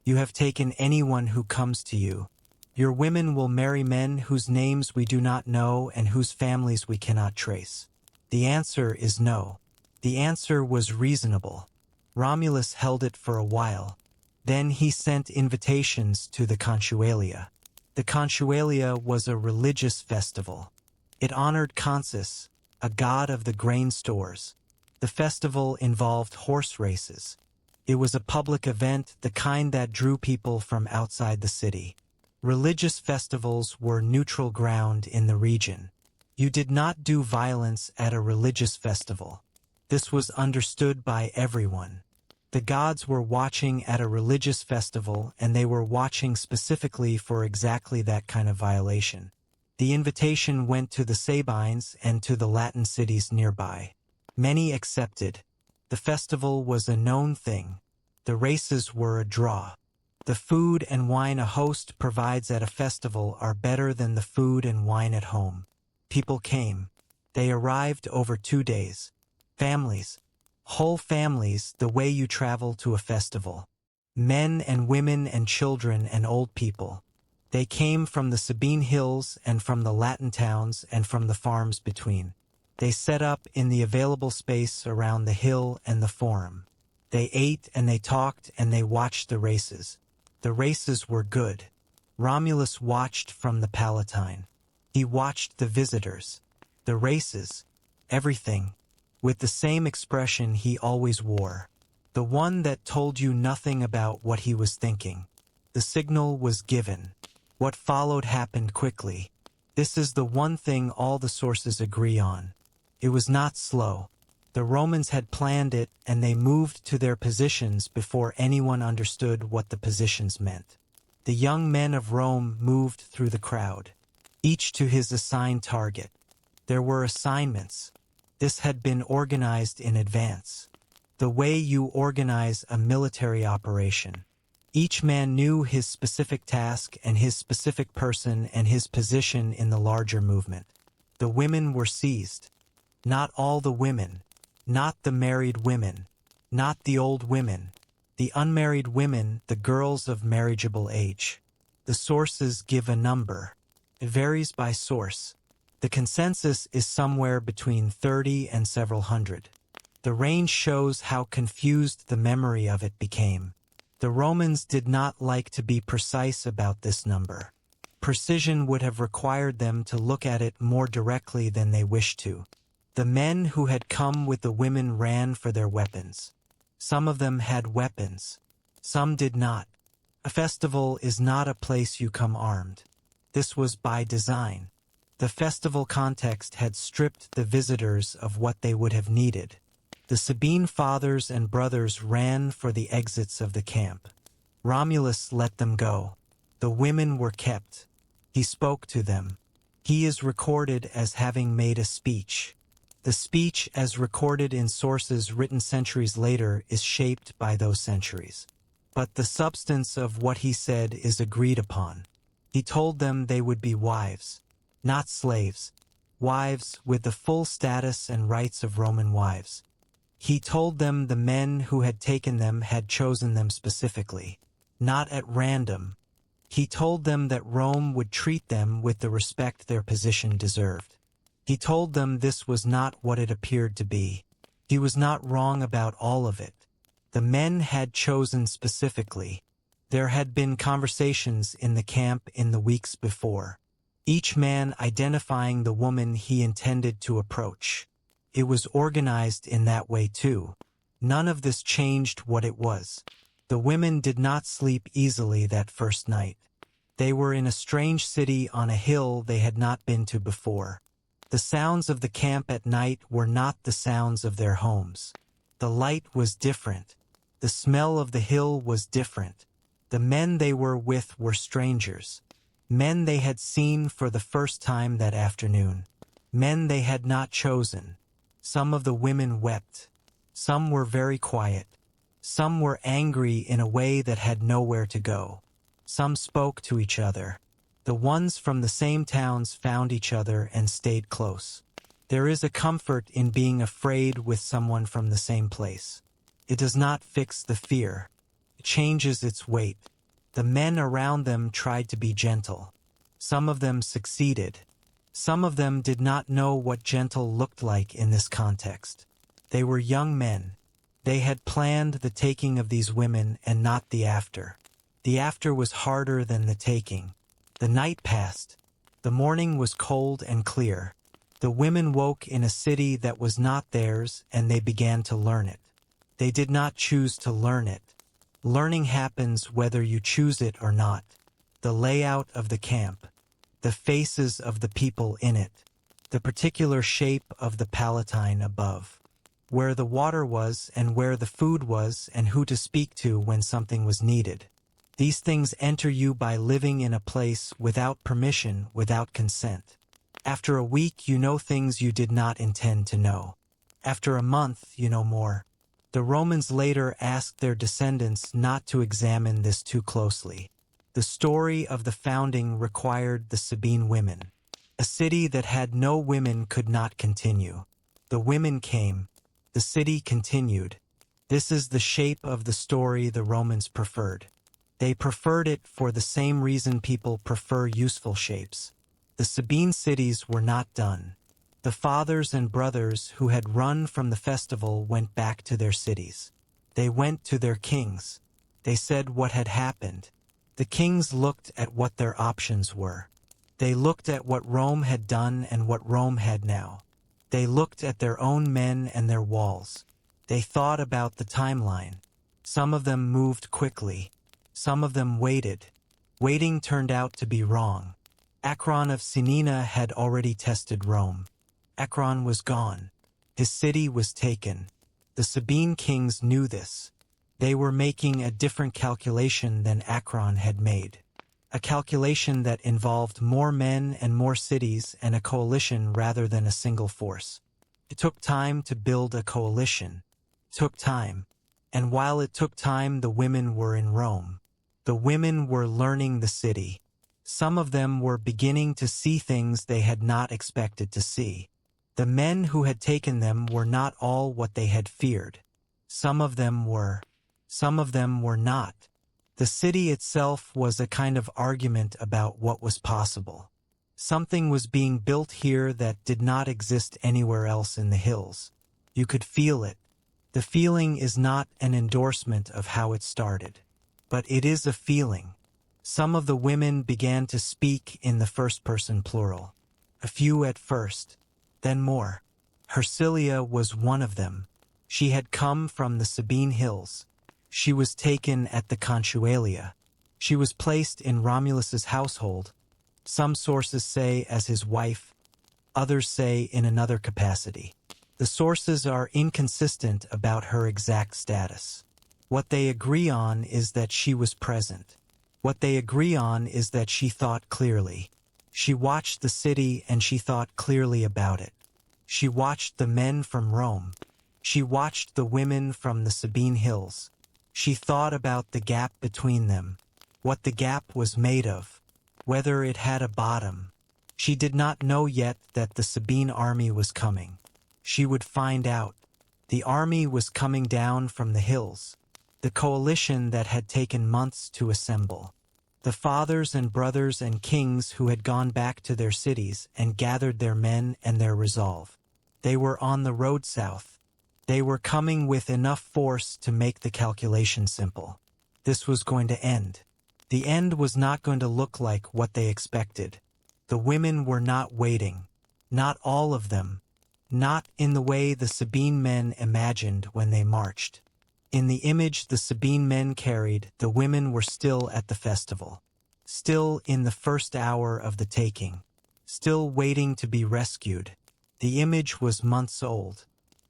You have taken anyone who comes to you. Your women will marry men whose names we do not know and whose families we cannot trace. The answer is no. The answer was reasonable. Romulus held it for a while. Then he sent invitations to the Consualia. The Consualia was a religious festival. It honored Consus, a god of the grain stores. The festival involved horse races. It was a public event, the kind that drew people from outside the city. Religious festivals were neutral ground in the region. You did not do violence at a religious festival. This was understood by everyone. The gods were watching at a religious festival, and they were watching specifically for exactly that kind of violation. The invitation went to the Sabines and to the Latin cities nearby. Many accepted. The festival was a known thing. The races were a draw. The food and wine a host provides at a festival are better than the food and wine at home. People came. They arrived over 2 days. Families. Whole families, the way you travel to a festival. Men and women and children and old people. They came from the Sabine hills and from the Latin towns and from the farms between. They set up in the available space around the hill and the forum. They ate and they talked and they watched the races. The races were good. Romulus watched from the Palatine. He watched the visitors. The races. Everything. With the same expression he always wore. The one that told you nothing about what he was thinking. The signal was given. What followed happened quickly. This is the one thing all the sources agree on. It was not slow. The Romans had planned it, and they moved to their positions before anyone understood what the positions meant. The young men of Rome moved through the crowd, each to his assigned target. There were assignments. This had been organized in advance. The way you organize a military operation. Each man knew his specific task and his specific person and his position in the larger movement. The women were seized. Not all the women. Not the married women. Not the old women. The unmarried women, the girls of marriageable age. The sources give a number. It varies by source. The consensus is somewhere between 30 and several hundred. The range shows how confused the memory of it became. The Romans did not like to be precise about this number. Precision would have required them to look at it more directly than they wished to. The men who had come with the women ran for their weapons. Some of them had weapons. Some did not. A festival is not a place you come armed. This was by design. The festival context had stripped the visitors of what they would have needed. The Sabine fathers and brothers ran for the exits of the camp. Romulus let them go. The women were kept. He spoke to them. He is recorded as having made a speech. The speech, as recorded in sources written centuries later, is shaped by those centuries. But the substance of what he said is agreed upon. He told them they would be wives. Not slaves. Wives with the full status and rights of Roman wives. He told them the men who had taken them had chosen them specifically, not at random. He told them that Rome would treat them with the respect their position deserved. He told them this was not what it appeared to be. He was not wrong about all of it. The men had chosen specifically. There had been conversations in the camp in the weeks before. Each man identifying the woman he intended to approach. It was organized in that way too. None of this changed what it was. The women did not sleep easily that first night. They were in a strange city on a hill they had not been to before. The sounds of the camp at night were not the sounds of their homes. The light was different. The smell of the hill was different. The men they were with were strangers. Men they had seen for the first time that afternoon. Men they had not chosen. Some of the women wept. Some were very quiet. Some were angry in a way that had nowhere to go. Some spoke to each other. The ones from the same towns found each other and stayed close. There is a comfort in being afraid with someone from the same place. It does not fix the fear. It changes its weight. The men around them tried to be gentle. Some of them succeeded. Some of them did not know what gentle looked like in this context. They were young men. They had planned the taking of these women and not the after. The after was harder than the taking. The night passed. The morning was cold and clear. The women woke in a city that was not theirs, and they began to learn it. They did not choose to learn it. Learning happens whether you choose it or not. The layout of the camp, the faces of the people in it, the particular shape of the Palatine above, where the water was and where the food was and who to speak to when something was needed. These things enter you by living in a place without permission, without consent. After a week, you know things you did not intend to know. After a month, you know more. The Romans later asked their descendants not to examine this too closely. The story of the founding required the Sabine women. A city that had no women could not continue. The women came. The city continued. This is the shape of the story the Romans preferred. They preferred it for the same reason people prefer useful shapes. The Sabine cities were not done. The fathers and brothers who had run from the festival went back to their cities. They went to their kings. They said what had happened. The kings looked at what their options were. They looked at what Rome had done and what Rome had now. They looked at their own men and their walls. They thought about the timeline. Some of them moved quickly. Some of them waited. Waiting turned out to be wrong. Acron of Sinina had already tested Rome. Acron was gone. His city was taken. The Sabine kings knew this. They were making a different calculation than Acron had made. A calculation that involved more men and more cities and a coalition rather than a single force. It took time to build a coalition. It took time. And while it took time, the women were in Rome. The women were learning the city. Some of them were beginning to see things they had not expected to see. The men who had taken them were not all what they had feared. Some of them were. Some of them were not. The city itself was a kind of argument about what was possible. Something was being built here that did not exist anywhere else in the hills. You could feel it. The feeling is not an endorsement of how it started. But it is a feeling. Some of the women began to speak in the first-person plural. A few at first, then more. Hercilia was one of them. She had come from the Sabine hills. She was taken at the Consualia. She was placed in Romulus's household. Some sources say as his wife, others say in another capacity. The sources are inconsistent about her exact status. What they agree on is that she was present. What they agree on is that she thought clearly. She watched the city and she thought clearly about it. She watched the men from Rome. She watched the women from the Sabine hills. She thought about the gap between them, what the gap was made of, whether it had a bottom. She did not know yet that the Sabine army was coming. She would find out. The army was coming down from the hills. The coalition that had taken months to assemble. The fathers and brothers and kings who had gone back to their cities and gathered their men and their resolve. They were on the road south. They were coming with enough force to make the calculation simple. This was going to end. The end was not going to look like what they expected. The women were not waiting. Not all of them. Not in the way the Sabine men imagined when they marched. In the image the Sabine men carried, the women were still at the festival. Still in the first hour of the taking. Still waiting to be rescued. The image was months old.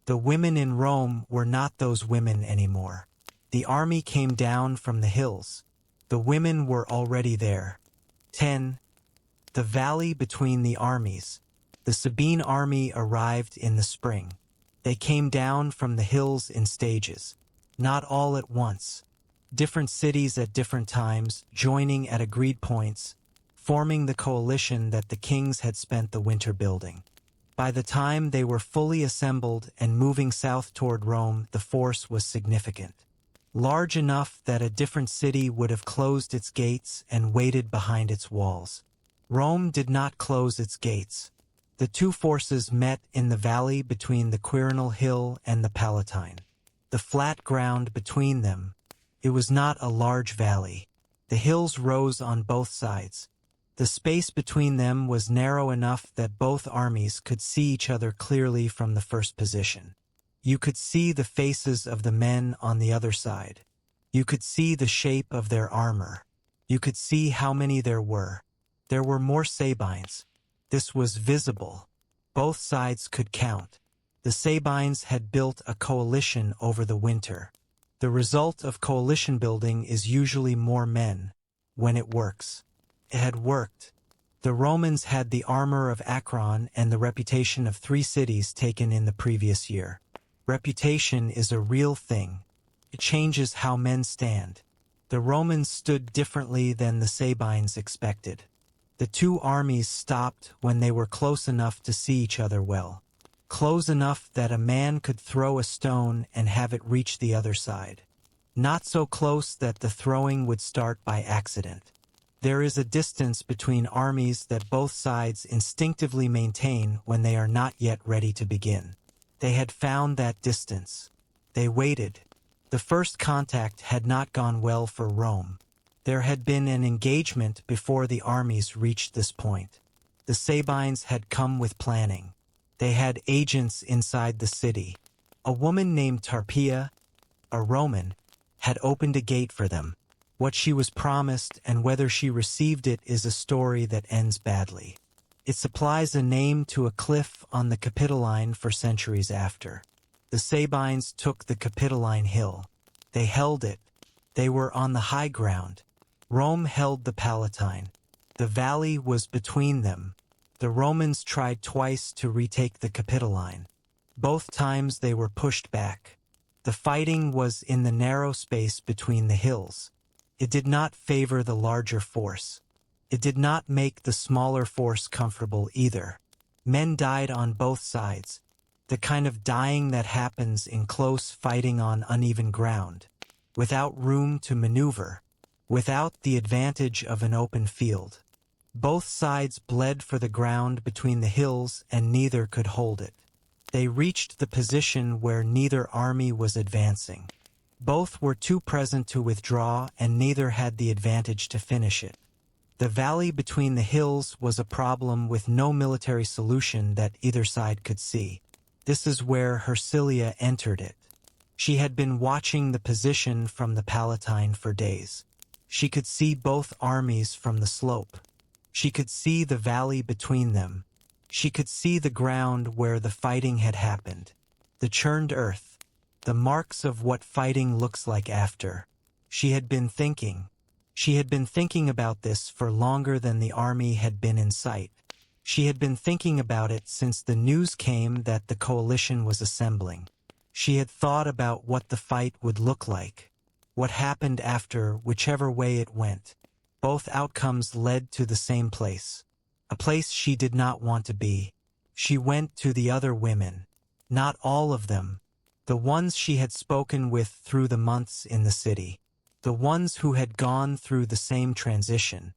The women in Rome were not those women anymore. The army came down from the hills. The women were already there. 10. The valley between the armies. The Sabine army arrived in the spring. They came down from the hills in stages. Not all at once. Different cities at different times, joining at agreed points, forming the coalition that the kings had spent the winter building. By the time they were fully assembled and moving south toward Rome, the force was significant. Large enough that a different city would have closed its gates and waited behind its walls. Rome did not close its gates. The two forces met in the valley between the Quirinal Hill and the Palatine. the flat ground between them. It was not a large valley. The hills rose on both sides. The space between them was narrow enough that both armies could see each other clearly from the first position. You could see the faces of the men on the other side. You could see the shape of their armor. You could see how many there were. There were more Sabines. This was visible. Both sides could count. The Sabines had built a coalition over the winter. The result of coalition building is usually more men, when it works. It had worked. The Romans had the armor of Akron and the reputation of 3 cities taken in the previous year. Reputation is a real thing. It changes how men stand. The Romans stood differently than the Sabines expected. The 2 armies stopped when they were close enough to see each other well. Close enough that a man could throw a stone and have it reach the other side. Not so close that the throwing would start by accident. There is a distance between armies that both sides instinctively maintain when they are not yet ready to begin. They had found that distance. They waited. The first contact had not gone well for Rome. There had been an engagement before the armies reached this point. The Sabines had come with planning. They had agents inside the city. A woman named Tarpeia, a Roman, had opened a gate for them. What she was promised and whether she received it is a story that ends badly. It supplies a name to a cliff on the Capitoline for centuries after. The Sabines took the Capitoline hill. They held it. They were on the high ground. Rome held the Palatine. The valley was between them. The Romans tried twice to retake the Capitoline. Both times they were pushed back. The fighting was in the narrow space between the hills. It did not favor the larger force. It did not make the smaller force comfortable either. Men died on both sides, the kind of dying that happens in close fighting on uneven ground, without room to maneuver, without the advantage of an open field. Both sides bled for the ground between the hills and neither could hold it. They reached the position where neither army was advancing. Both were too present to withdraw and neither had the advantage to finish it. The valley between the hills was a problem with no military solution that either side could see. This is where Hersilia entered it. She had been watching the position from the Palatine for days. She could see both armies from the slope. She could see the valley between them. She could see the ground where the fighting had happened. The churned earth. The marks of what fighting looks like after. She had been thinking. She had been thinking about this for longer than the army had been in sight. She had been thinking about it since the news came that the coalition was assembling. She had thought about what the fight would look like. What happened after, whichever way it went. Both outcomes led to the same place. A place she did not want to be. She went to the other women. Not all of them. The ones she had spoken with through the months in the city. The ones who had gone through the same transition.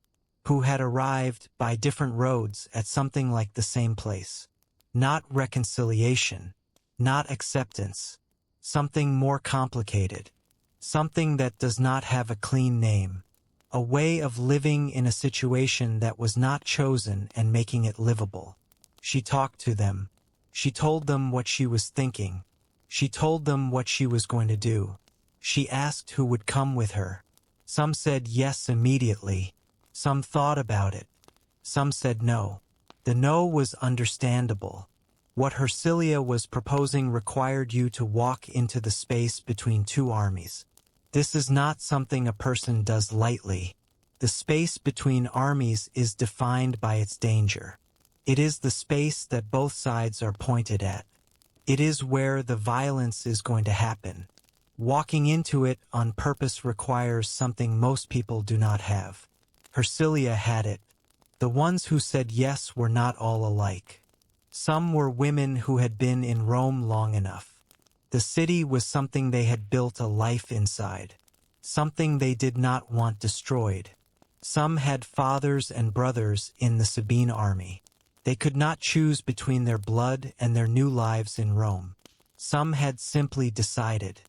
Who had arrived by different roads at something like the same place. Not reconciliation. Not acceptance. Something more complicated. Something that does not have a clean name. A way of living in a situation that was not chosen and making it livable. She talked to them. She told them what she was thinking. She told them what she was going to do. She asked who would come with her. Some said yes immediately. Some thought about it. Some said no. The no was understandable. What Hersilia was proposing required you to walk into the space between 2 armies. This is not something a person does lightly. The space between armies is defined by its danger. It is the space that both sides are pointed at. It is where the violence is going to happen. Walking into it on purpose requires something most people do not have. Hersilia had it. The ones who said yes were not all alike. Some were women who had been in Rome long enough. The city was something they had built a life inside, something they did not want destroyed. Some had fathers and brothers in the Sabine army. They could not choose between their blood and their new lives in Rome. Some had simply decided.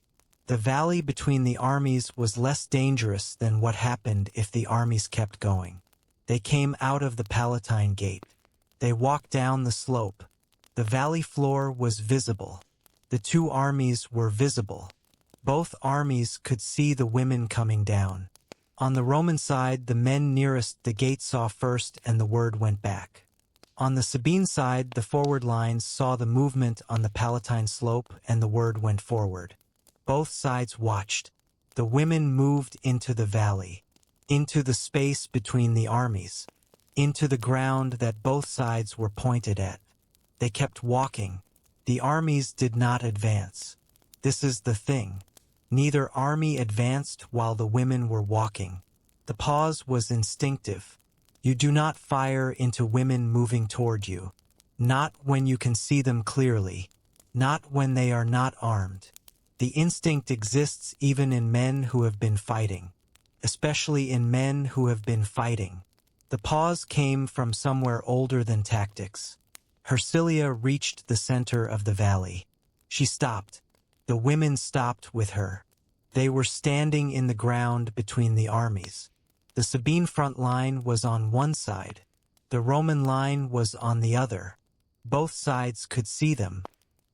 The valley between the armies was less dangerous than what happened if the armies kept going. They came out of the Palatine Gate. They walked down the slope. The valley floor was visible. The two armies were visible. Both armies could see the women coming down. On the Roman side, the men nearest the gate saw first, and the word went back. On the Sabine side, the forward lines saw the movement on the Palatine slope, and the word went forward. Both sides watched. The women moved into the valley, into the space between the armies, into the ground that both sides were pointed at. They kept walking. The armies did not advance. This is the thing. Neither army advanced while the women were walking. The pause was instinctive. You do not fire into women moving toward you. Not when you can see them clearly. Not when they are not armed. The instinct exists even in men who have been fighting. Especially in men who have been fighting. The pause came from somewhere older than tactics. Hersilia reached the center of the valley. She stopped. The women stopped with her. They were standing in the ground between the armies. The Sabine front line was on one side. The Roman line was on the other. Both sides could see them.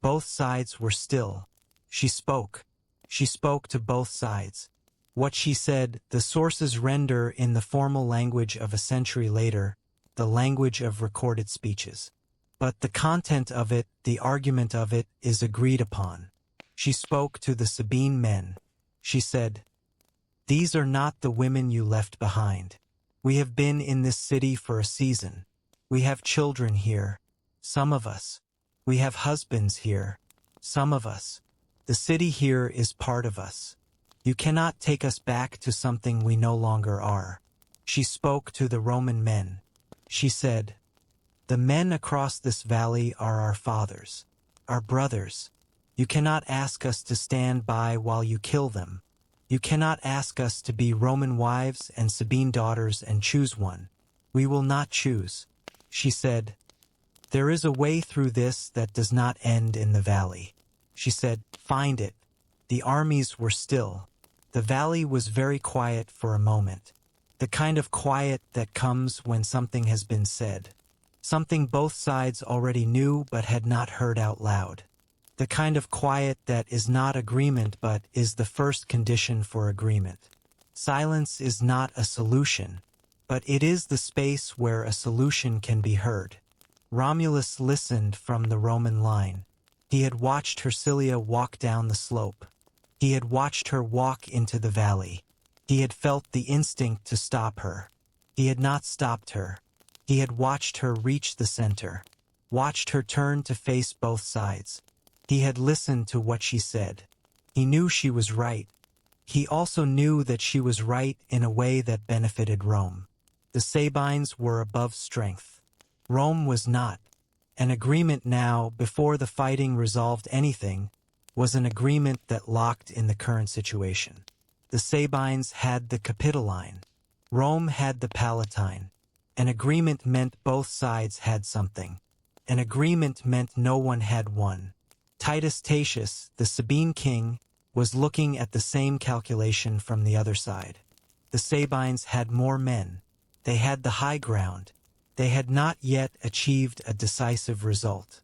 Both sides were still. She spoke. She spoke to both sides. What she said, the sources render in the formal language of a century later, the language of recorded speeches. But the content of it, the argument of it, is agreed upon. She spoke to the Sabine men. She said, "These are not the women you left behind. We have been in this city for a season. We have children here. Some of us. We have husbands here. Some of us. The city here is part of us. You cannot take us back to something we no longer are." She spoke to the Roman men. She said, "The men across this valley are our fathers, our brothers. You cannot ask us to stand by while you kill them. You cannot ask us to be Roman wives and Sabine daughters and choose one. We will not choose." She said, "There is a way through this that does not end in the valley." She said, "Find it." The armies were still. The valley was very quiet for a moment. The kind of quiet that comes when something has been said. Something both sides already knew but had not heard out loud. The kind of quiet that is not agreement but is the first condition for agreement. Silence is not a solution, but it is the space where a solution can be heard. Romulus listened from the Roman line. He had watched Hersilia walk down the slope. He had watched her walk into the valley. He had felt the instinct to stop her. He had not stopped her. He had watched her reach the center, watched her turn to face both sides. He had listened to what she said. He knew she was right. He also knew that she was right in a way that benefited Rome. The Sabines were above strength. Rome was not. An agreement now, before the fighting resolved anything, was an agreement that locked in the current situation. The Sabines had the Capitoline. Rome had the Palatine. An agreement meant both sides had something. An agreement meant no one had won. Titus Tatius, the Sabine king, was looking at the same calculation from the other side. The Sabines had more men. They had the high ground. They had not yet achieved a decisive result.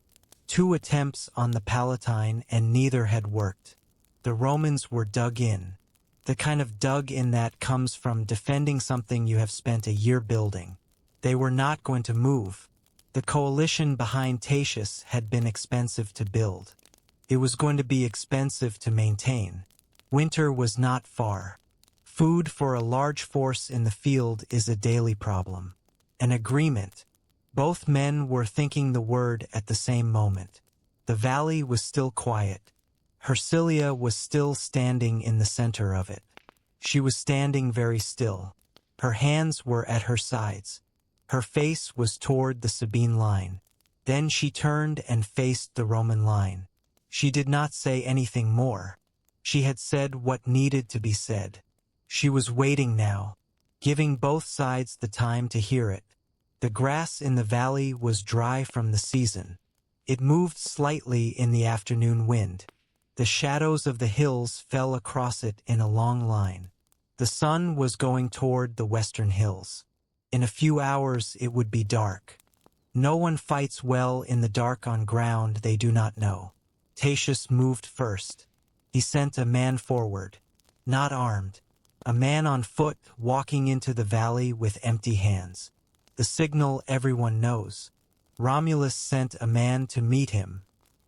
2 attempts on the Palatine and neither had worked. The Romans were dug in. The kind of dug in that comes from defending something you have spent a year building. They were not going to move. The coalition behind Tatius had been expensive to build. It was going to be expensive to maintain. Winter was not far. Food for a large force in the field is a daily problem. An agreement. Both men were thinking the word at the same moment. The valley was still quiet. Hersilia was still standing in the center of it. She was standing very still. Her hands were at her sides. Her face was toward the Sabine line. Then she turned and faced the Roman line. She did not say anything more. She had said what needed to be said. She was waiting now, giving both sides the time to hear it. The grass in the valley was dry from the season. It moved slightly in the afternoon wind. The shadows of the hills fell across it in a long line. The sun was going toward the western hills. In a few hours it would be dark. No one fights well in the dark on ground they do not know. Tatius moved first. He sent a man forward, not armed, a man on foot walking into the valley with empty hands. The signal everyone knows. Romulus sent a man to meet him.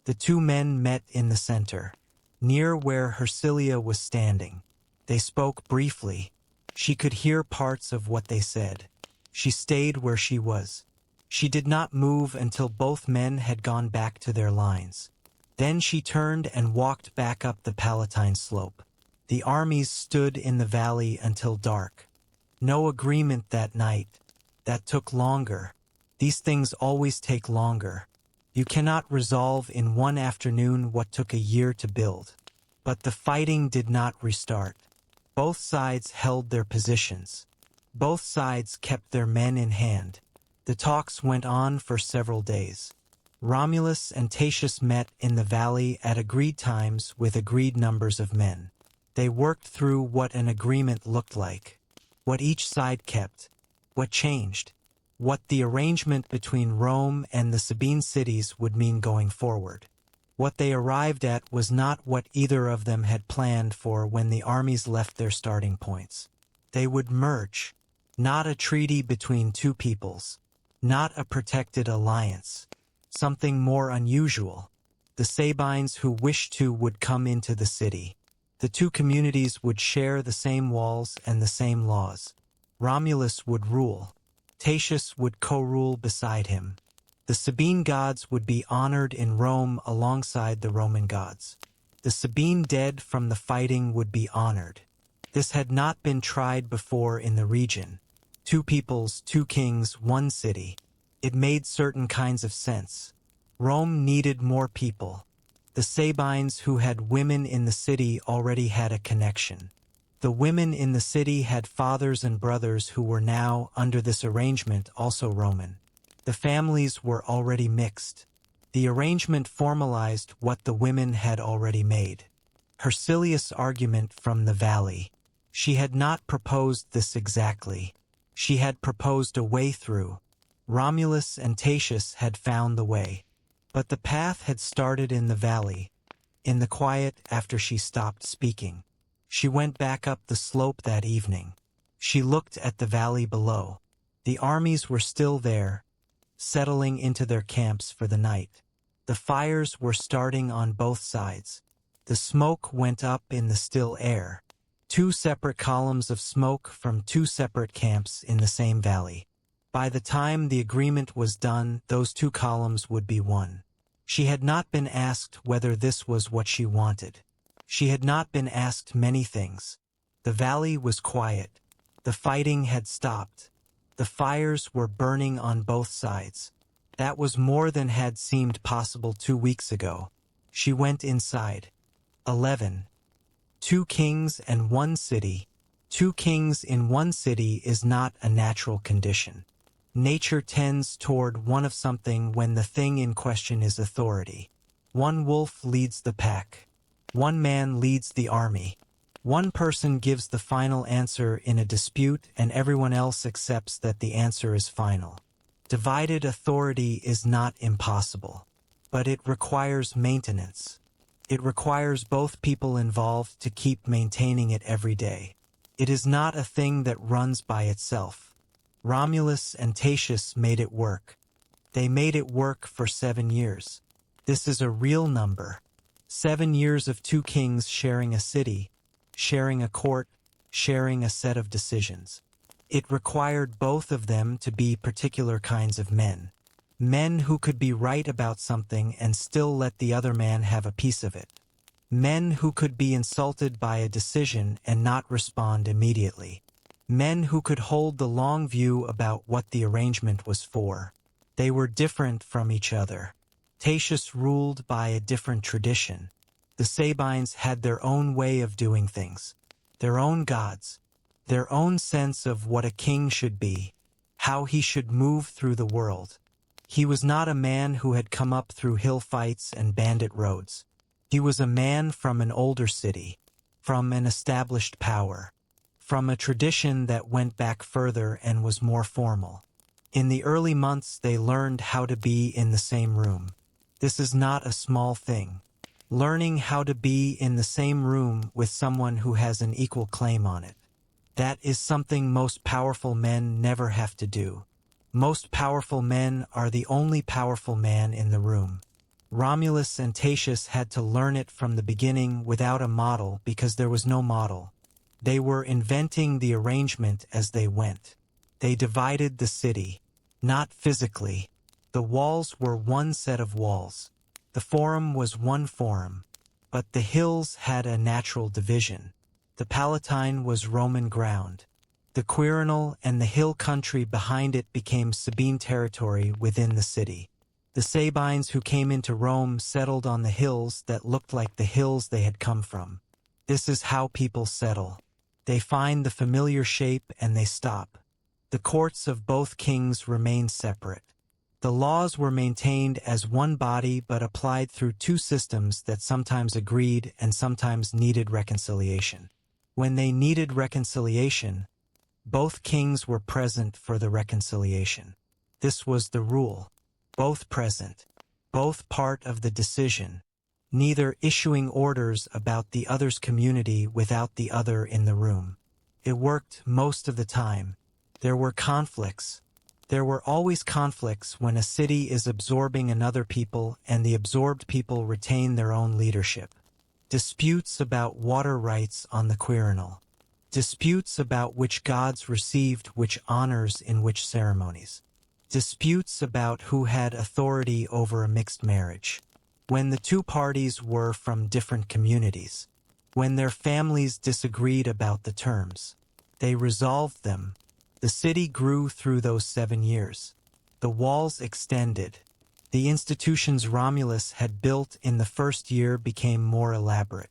The two men met in the center, near where Hercilia was standing. They spoke briefly. She could hear parts of what they said. She stayed where she was. She did not move until both men had gone back to their lines. Then she turned and walked back up the Palatine slope. The armies stood in the valley until dark. No agreement that night. That took longer. These things always take longer. You cannot resolve in one afternoon what took a year to build. But the fighting did not restart. Both sides held their positions. Both sides kept their men in hand. The talks went on for several days. Romulus and Tatius met in the valley at agreed times with agreed numbers of men. They worked through what an agreement looked like, what each side kept, what changed, what the arrangement between Rome and the Sabine cities would mean going forward. What they arrived at was not what either of them had planned for when the armies left their starting points. They would merge, not a treaty between two peoples, not a protected alliance, something more unusual. The Sabines who wished to would come into the city. The two communities would share the same walls and the same laws. Romulus would rule. Tatius would co-rule beside him. The Sabine gods would be honored in Rome alongside the Roman gods. The Sabine dead from the fighting would be honored. This had not been tried before in the region. Two peoples, two kings, one city. It made certain kinds of sense. Rome needed more people. The Sabines who had women in the city already had a connection. The women in the city had fathers and brothers who were now, under this arrangement, also Roman. The families were already mixed. The arrangement formalized what the women had already made. Hercilius' argument from the valley. She had not proposed this exactly. She had proposed a way through. Romulus and Tatius had found the way. But the path had started in the valley, in the quiet after she stopped speaking. She went back up the slope that evening. She looked at the valley below. The armies were still there, settling into their camps for the night. The fires were starting on both sides. The smoke went up in the still air. Two separate columns of smoke from two separate camps in the same valley. By the time the agreement was done, those two columns would be one. She had not been asked whether this was what she wanted. She had not been asked many things. The valley was quiet. The fighting had stopped. The fires were burning on both sides. That was more than had seemed possible 2 weeks ago. She went inside. 11. 2 kings and 1 city. 2 kings in 1 city is not a natural condition. Nature tends toward one of something when the thing in question is authority. 1 wolf leads the pack. 1 man leads the army. 1 person gives the final answer in a dispute and everyone else accepts that the answer is final. Divided authority is not impossible, but it requires maintenance. It requires both people involved to keep maintaining it every day. It is not a thing that runs by itself. Romulus and Tatius made it work. They made it work for 7 years. This is a real number. 7 years of 2 kings sharing a city, sharing a court, sharing a set of decisions. It required both of them to be particular kinds of men. Men who could be right about something and still let the other man have a piece of it. Men who could be insulted by a decision and not respond immediately. Men who could hold the long view about what the arrangement was for. They were different from each other. Tatius ruled by a different tradition. The Sabines had their own way of doing things, their own gods, their own sense of what a king should be, how he should move through the world. He was not a man who had come up through hill fights and bandit roads. He was a man from an older city, from an established power, from a tradition that went back further and was more formal. In the early months they learned how to be in the same room. This is not a small thing. Learning how to be in the same room with someone who has an equal claim on it. That is something most powerful men never have to do. Most powerful men are the only powerful man in the room. Romulus and Tatius had to learn it from the beginning without a model because there was no model. They were inventing the arrangement as they went. They divided the city, not physically. The walls were one set of walls. The forum was one forum, but the hills had a natural division. The Palatine was Roman ground. The Quirinal and the hill country behind it became Sabine territory within the city. The Sabines who came into Rome settled on the hills that looked like the hills they had come from. This is how people settle. They find the familiar shape and they stop. The courts of both kings remained separate. The laws were maintained as one body but applied through two systems that sometimes agreed and sometimes needed reconciliation. When they needed reconciliation, both kings were present for the reconciliation. This was the rule. Both present, both part of the decision, neither issuing orders about the other's community without the other in the room. It worked most of the time. There were conflicts. There were always conflicts when a city is absorbing another people and the absorbed people retain their own leadership. Disputes about water rights on the Quirinal. Disputes about which gods received which honors in which ceremonies. Disputes about who had authority over a mixed marriage. When the two parties were from different communities. When their families disagreed about the terms. They resolved them. The city grew through those 7 years. The walls extended. The institutions Romulus had built in the first year became more elaborate.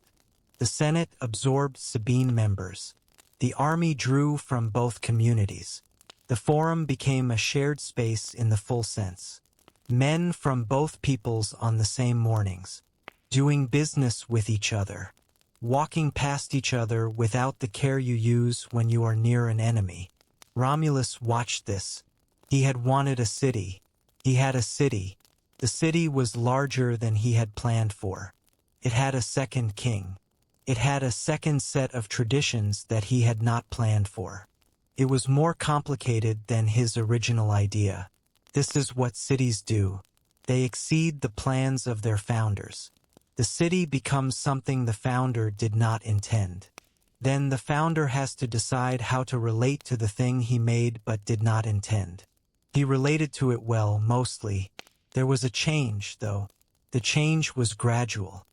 The Senate absorbed Sabine members. The army drew from both communities. The forum became a shared space in the full sense. Men from both peoples on the same mornings. Doing business with each other. Walking past each other without the care you use when you are near an enemy. Romulus watched this. He had wanted a city. He had a city. The city was larger than he had planned for. It had a second king. It had a second set of traditions that he had not planned for. It was more complicated than his original idea. This is what cities do. They exceed the plans of their founders. The city becomes something the founder did not intend. Then the founder has to decide how to relate to the thing he made but did not intend. He related to it well, mostly. There was a change, though. The change was gradual.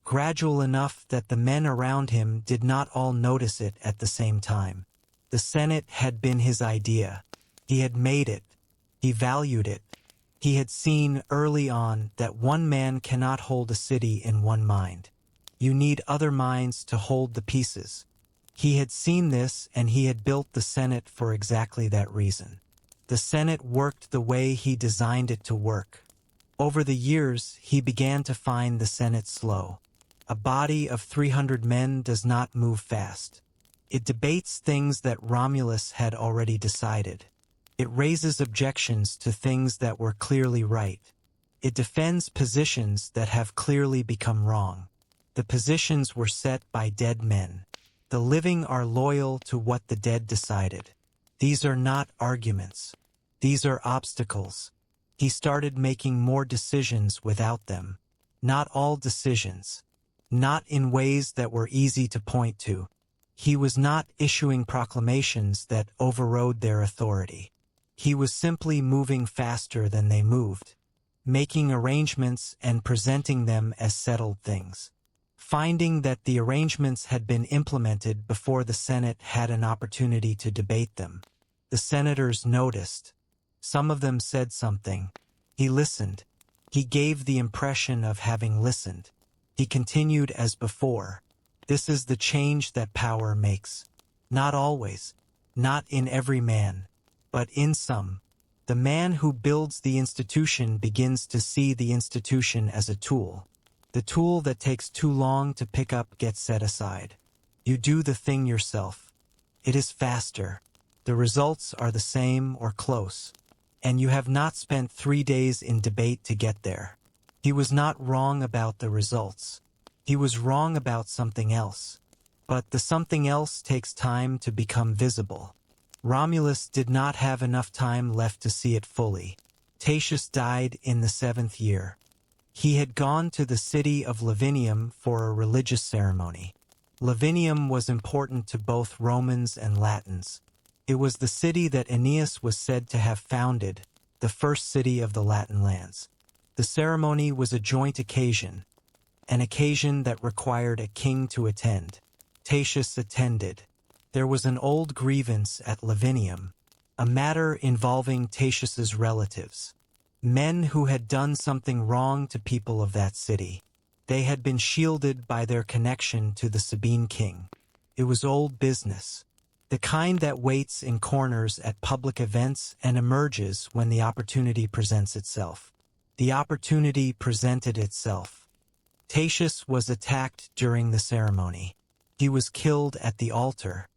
Gradual enough that the men around him did not all notice it at the same time. The Senate had been his idea. He had made it. He valued it. He had seen early on that one man cannot hold a city in one mind. You need other minds to hold the pieces. He had seen this and he had built the Senate for exactly that reason. The Senate worked the way he designed it to work. Over the years, he began to find the Senate slow. A body of 300 men does not move fast. It debates things that Romulus had already decided. It raises objections to things that were clearly right. It defends positions that have clearly become wrong. The positions were set by dead men. The living are loyal to what the dead decided. These are not arguments. These are obstacles. He started making more decisions without them. Not all decisions. Not in ways that were easy to point to. He was not issuing proclamations that overrode their authority. He was simply moving faster than they moved, making arrangements and presenting them as settled things. Finding that the arrangements had been implemented before the Senate had an opportunity to debate them. The senators noticed. Some of them said something. He listened. He gave the impression of having listened. He continued as before. This is the change that power makes. Not always. Not in every man. But in some. The man who builds the institution begins to see the institution as a tool. The tool that takes too long to pick up gets set aside. You do the thing yourself. It is faster. The results are the same or close. And you have not spent 3 days in debate to get there. He was not wrong about the results. He was wrong about something else. But the something else takes time to become visible. Romulus did not have enough time left to see it fully. Tatius died in the 7th year. He had gone to the city of Lavinium for a religious ceremony. Lavinium was important to both Romans and Latins. It was the city that Aeneas was said to have founded, the first city of the Latin lands. The ceremony was a joint occasion, an occasion that required a king to attend. Tatius attended. There was an old grievance at Lavinium, a matter involving Tatius's relatives, men who had done something wrong to people of that city. They had been shielded by their connection to the Sabine king. It was old business, the kind that waits in corners at public events and emerges when the opportunity presents itself. The opportunity presented itself. Tatius was attacked during the ceremony. He was killed at the altar,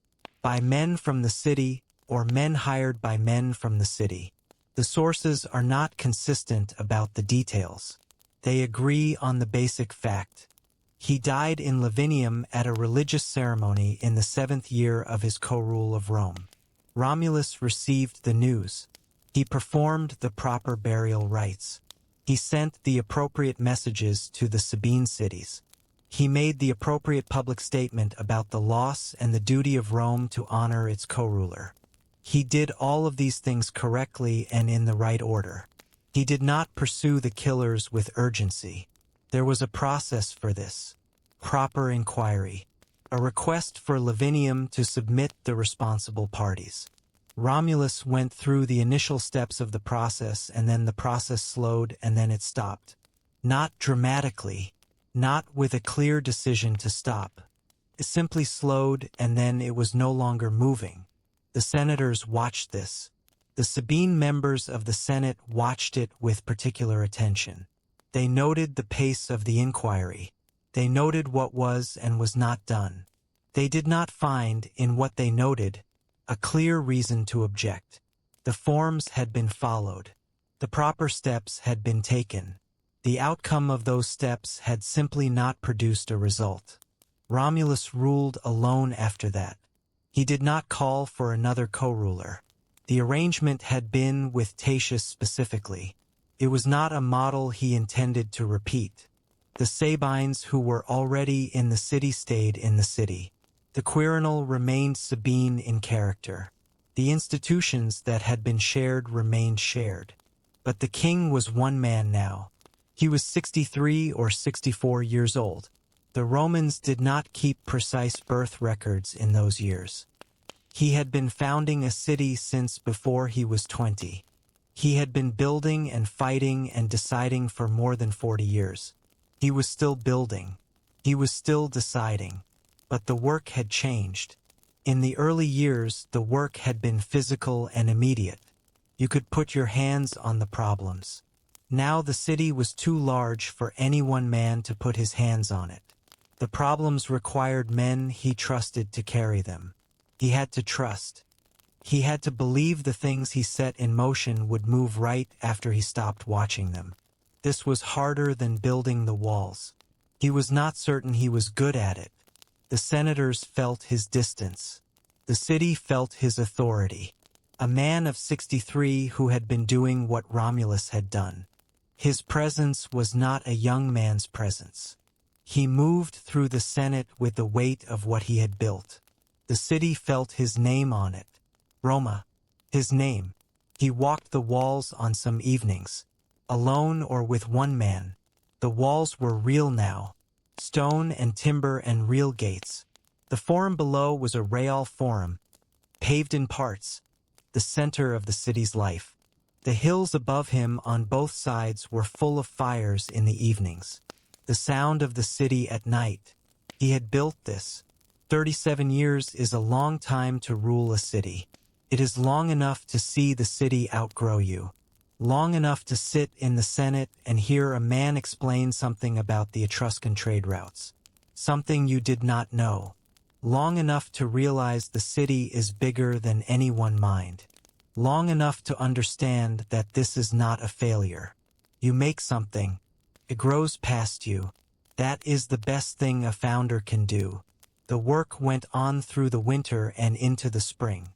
by men from the city or men hired by men from the city. The sources are not consistent about the details. They agree on the basic fact. He died in Lavinium at a religious ceremony in the 7th year of his co-rule of Rome. Romulus received the news. He performed the proper burial rites. He sent the appropriate messages to the Sabine cities. He made the appropriate public statement about the loss and the duty of Rome to honor its co-ruler. He did all of these things correctly and in the right order. He did not pursue the killers with urgency. There was a process for this. Proper inquiry. A request for Lavinium to submit the responsible parties. Romulus went through the initial steps of the process, and then the process slowed and then it stopped. Not dramatically. Not with a clear decision to stop. It simply slowed and then it was no longer moving. The senators watched this. The Sabine members of the Senate watched it with particular attention. They noted the pace of the inquiry. They noted what was and was not done. They did not find, in what they noted, a clear reason to object. The forms had been followed. The proper steps had been taken. The outcome of those steps had simply not produced a result. Romulus ruled alone after that. He did not call for another co-ruler. The arrangement had been with Tatius specifically. It was not a model he intended to repeat. The Sabines who were already in the city stayed in the city. The Quirinal remained Sabine in character. The institutions that had been shared remained shared. But the king was one man now. He was 63 or 64 years old. The Romans did not keep precise birth records in those years. He had been founding a city since before he was 20. He had been building and fighting and deciding for more than 40 years. He was still building. He was still deciding. But the work had changed. In the early years, the work had been physical and immediate. You could put your hands on the problems. Now the city was too large for any one man to put his hands on it. The problems required men he trusted to carry them. He had to trust. He had to believe the things he set in motion would move right after he stopped watching them. This was harder than building the walls. He was not certain he was good at it. The senators felt his distance. The city felt his authority. A man of 63 who had been doing what Romulus had done. His presence was not a young man's presence. He moved through the Senate with the weight of what he had built. The city felt his name on it. Roma. His name. He walked the walls on some evenings, alone or with one man. The walls were real now. Stone and timber and real gates. The forum below was a real forum, paved in parts, the center of the city's life. The hills above him on both sides were full of fires in the evenings. The sound of the city at night. He had built this. 37 years is a long time to rule a city. It is long enough to see the city outgrow you. long enough to sit in the Senate and hear a man explain something about the Etruscan trade routes, something you did not know, long enough to realize the city is bigger than any one mind, long enough to understand that this is not a failure. You make something, it grows past you. That is the best thing a founder can do. The work went on through the winter and into the spring.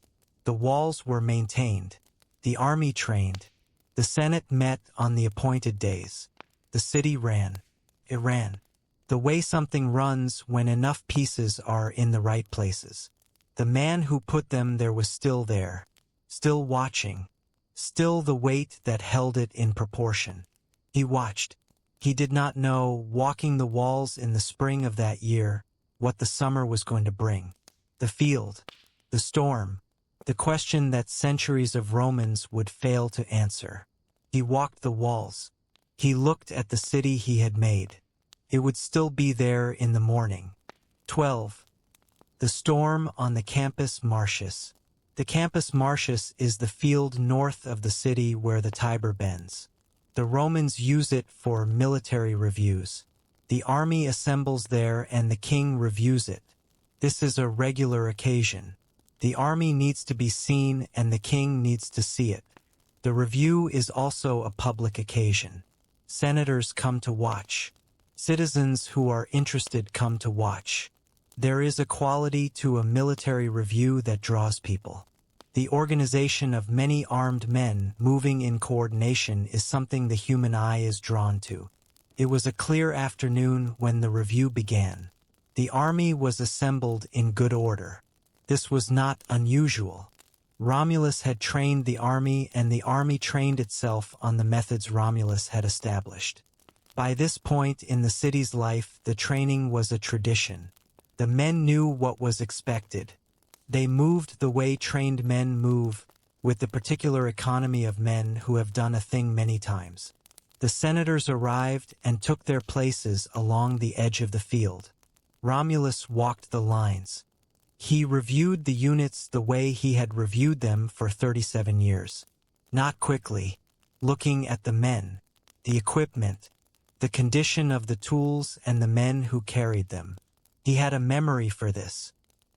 The walls were maintained. The army trained. The Senate met on the appointed days. The city ran. It ran. The way something runs when enough pieces are in the right places. The man who put them there was still there, still watching, still the weight that held it in proportion. He watched. He did not know, walking the walls in the spring of that year, what the summer was going to bring. The field, the storm, the question that centuries of Romans would fail to answer. He walked the walls. He looked at the city he had made. It would still be there in the morning. 12. The storm on the Campus Martius. The Campus Martius is the field north of the city where the Tiber bends. The Romans use it for military reviews. The army assembles there and the king reviews it. This is a regular occasion. The army needs to be seen and the king needs to see it. The review is also a public occasion. Senators come to watch. Citizens who are interested come to watch. There is a quality to a military review that draws people. The organization of many armed men moving in coordination is something the human eye is drawn to. It was a clear afternoon when the review began. The army was assembled in good order. This was not unusual. Romulus had trained the army and the army trained itself on the methods Romulus had established. By this point in the city's life, the training was a tradition. The men knew what was expected. They moved the way trained men move, with the particular economy of men who have done a thing many times. The senators arrived and took their places along the edge of the field. Romulus walked the lines. He reviewed the units the way he had reviewed them for 37 years. Not quickly, looking at the men, the equipment, the condition of the tools and the men who carried them. He had a memory for this.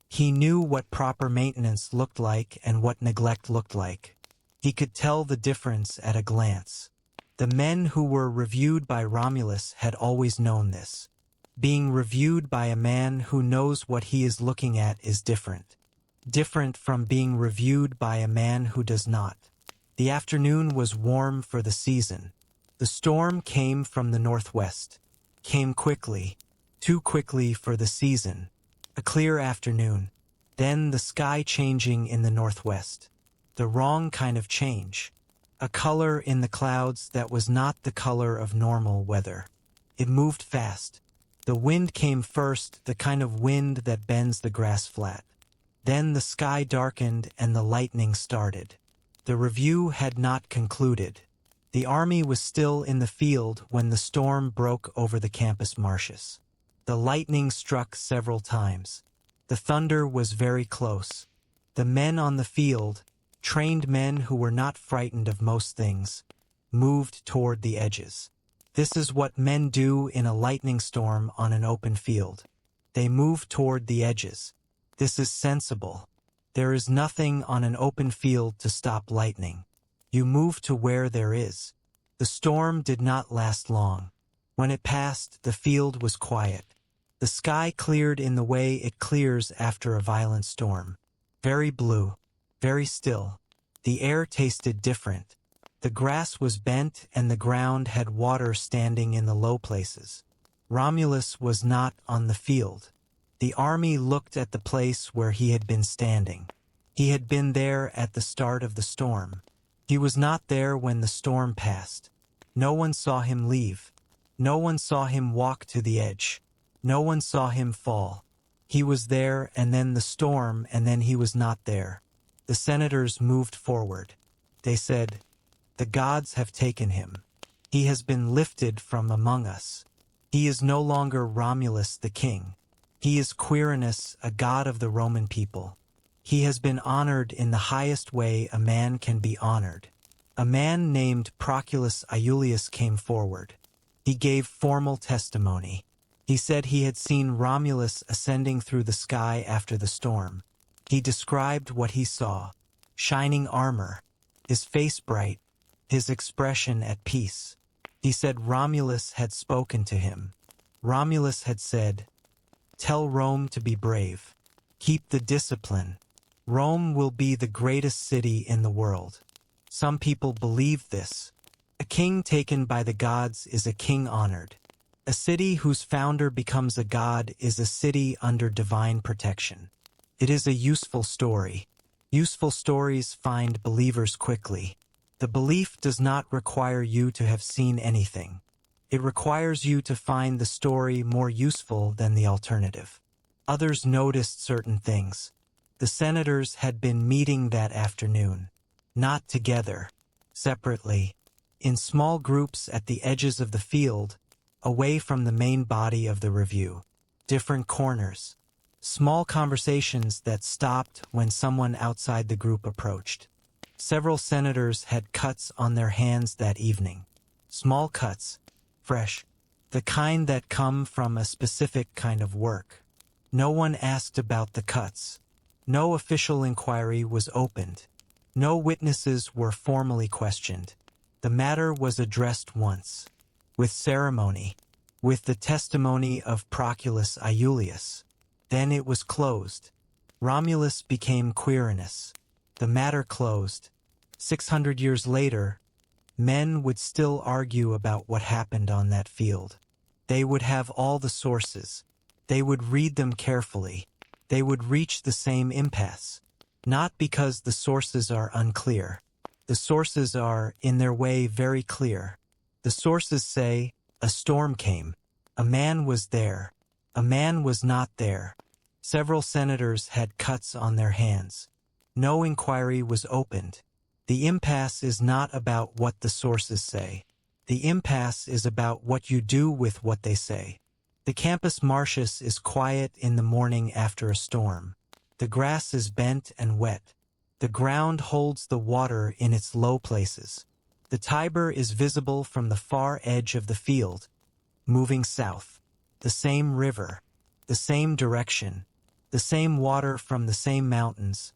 He knew what proper maintenance looked like and what neglect looked like. He could tell the difference at a glance. The men who were reviewed by Romulus had always known this. Being reviewed by a man who knows what he is looking at is different. Different from being reviewed by a man who does not. The afternoon was warm for the season. The storm came from the northwest. Came quickly. Too quickly for the season. A clear afternoon. Then the sky changing in the northwest. The wrong kind of change. A color in the clouds that was not the color of normal weather. It moved fast. The wind came first, the kind of wind that bends the grass flat. Then the sky darkened and the lightning started. The review had not concluded. The army was still in the field when the storm broke over the Campus Martius. The lightning struck several times. The thunder was very close. The men on the field, trained men who were not frightened of most things, moved toward the edges. This is what men do in a lightning storm on an open field. They move toward the edges. This is sensible. There is nothing on an open field to stop lightning. You move to where there is. The storm did not last long. When it passed, the field was quiet. The sky cleared in the way it clears after a violent storm. Very blue, very still. The air tasted different. The grass was bent and the ground had water standing in the low places. Romulus was not on the field. The army looked at the place where he had been standing. He had been there at the start of the storm. He was not there when the storm passed. No one saw him leave. No one saw him walk to the edge. No one saw him fall. He was there and then the storm and then he was not there. The senators moved forward. They said, "The gods have taken him. He has been lifted from among us. He is no longer Romulus the king. He is Quirinus, a god of the Roman people. He has been honored in the highest way a man can be honored. A man named Proculus Iulius came forward. He gave formal testimony. He said he had seen Romulus ascending through the sky after the storm. He described what he saw: shining armor, his face bright, his expression at peace. He said Romulus had spoken to him. Romulus had said, "Tell Rome to be brave. Keep the discipline. Rome will be the greatest city in the world." Some people believed this. A king taken by the gods is a king honored. A city whose founder becomes a god is a city under divine protection. It is a useful story. Useful stories find believers quickly. The belief does not require you to have seen anything. It requires you to find the story more useful than the alternative. Others noticed certain things. The senators had been meeting that afternoon. Not together, separately, in small groups at the edges of the field, away from the main body of the review. Different corners. Small conversations that stopped when someone outside the group approached. Several senators had cuts on their hands that evening. Small cuts, fresh, the kind that come from a specific kind of work. No one asked about the cuts. No official inquiry was opened. No witnesses were formally questioned. The matter was addressed once, with ceremony, with the testimony of Proculus Iulius. Then it was closed. Romulus became Quirinus. The matter closed. 600 years later, men would still argue about what happened on that field. They would have all the sources. They would read them carefully. They would reach the same impasse. Not because the sources are unclear. The sources are, in their way, very clear. The sources say, a storm came. A man was there. A man was not there. Several senators had cuts on their hands. No inquiry was opened. The impasse is not about what the sources say. The impasse is about what you do with what they say. The campus Martius is quiet in the morning after a storm. The grass is bent and wet. The ground holds the water in its low places. The Tiber is visible from the far edge of the field, moving south. The same river, the same direction, the same water from the same mountains,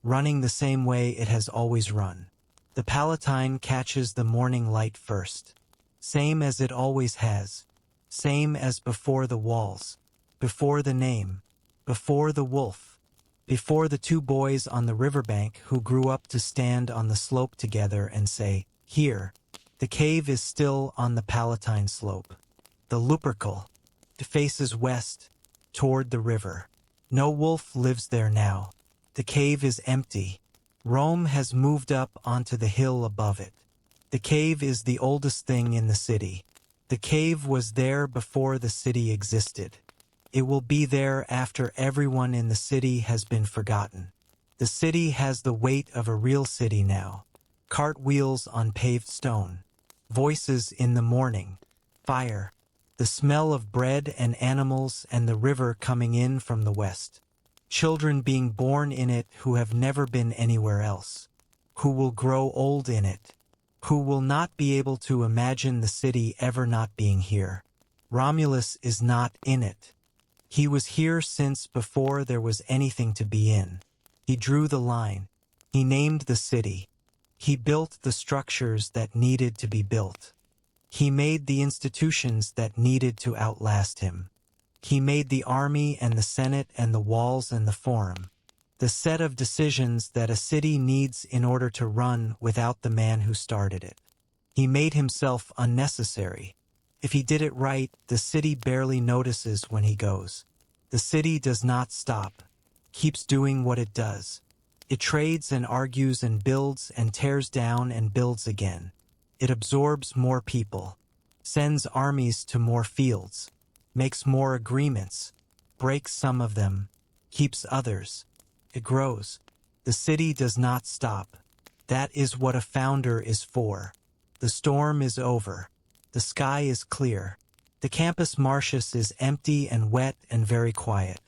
running the same way it has always run. The Palatine catches the morning light first. Same as it always has. Same as before the walls, before the name, before the wolf. Before the two boys on the riverbank who grew up to stand on the slope together and say, "Here." The cave is still on the Palatine slope. The Lupercal faces west, toward the river. No wolf lives there now. The cave is empty. Rome has moved up onto the hill above it. The cave is the oldest thing in the city. The cave was there before the city existed. It will be there after everyone in the city has been forgotten. The city has the weight of a real city now. Cartwheels on paved stone. Voices in the morning. Fire. The smell of bread and animals and the river coming in from the west. Children being born in it who have never been anywhere else. Who will grow old in it. Who will not be able to imagine the city ever not being here. Romulus is not in it. He was here since before there was anything to be in. He drew the line. He named the city. He built the structures that needed to be built. He made the institutions that needed to outlast him. He made the army and the senate and the walls and the forum. The set of decisions that a city needs in order to run without the man who started it. He made himself unnecessary. If he did it right, the city barely notices when he goes. The city does not stop, keeps doing what it does. It trades and argues and builds and tears down and builds again. It absorbs more people, sends armies to more fields, makes more agreements, breaks some of them, keeps others. It grows. The city does not stop. That is what a founder is for. The storm is over. The sky is clear. The campus Martius is empty and wet and very quiet.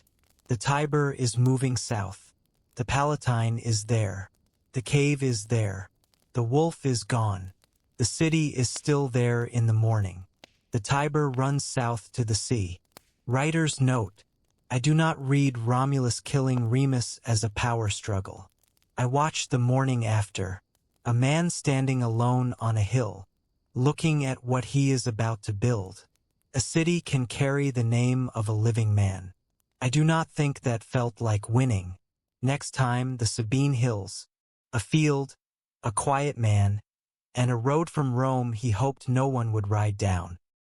The Tiber is moving south. The Palatine is there. The cave is there. The wolf is gone. The city is still there in the morning. The Tiber runs south to the sea. Writer's note: I do not read Romulus killing Remus as a power struggle. I watch the morning after. A man standing alone on a hill, looking at what he is about to build. A city can carry the name of a living man. I do not think that felt like winning. Next time, the Sabine Hills. A field, a quiet man, and a road from Rome he hoped no one would ride down.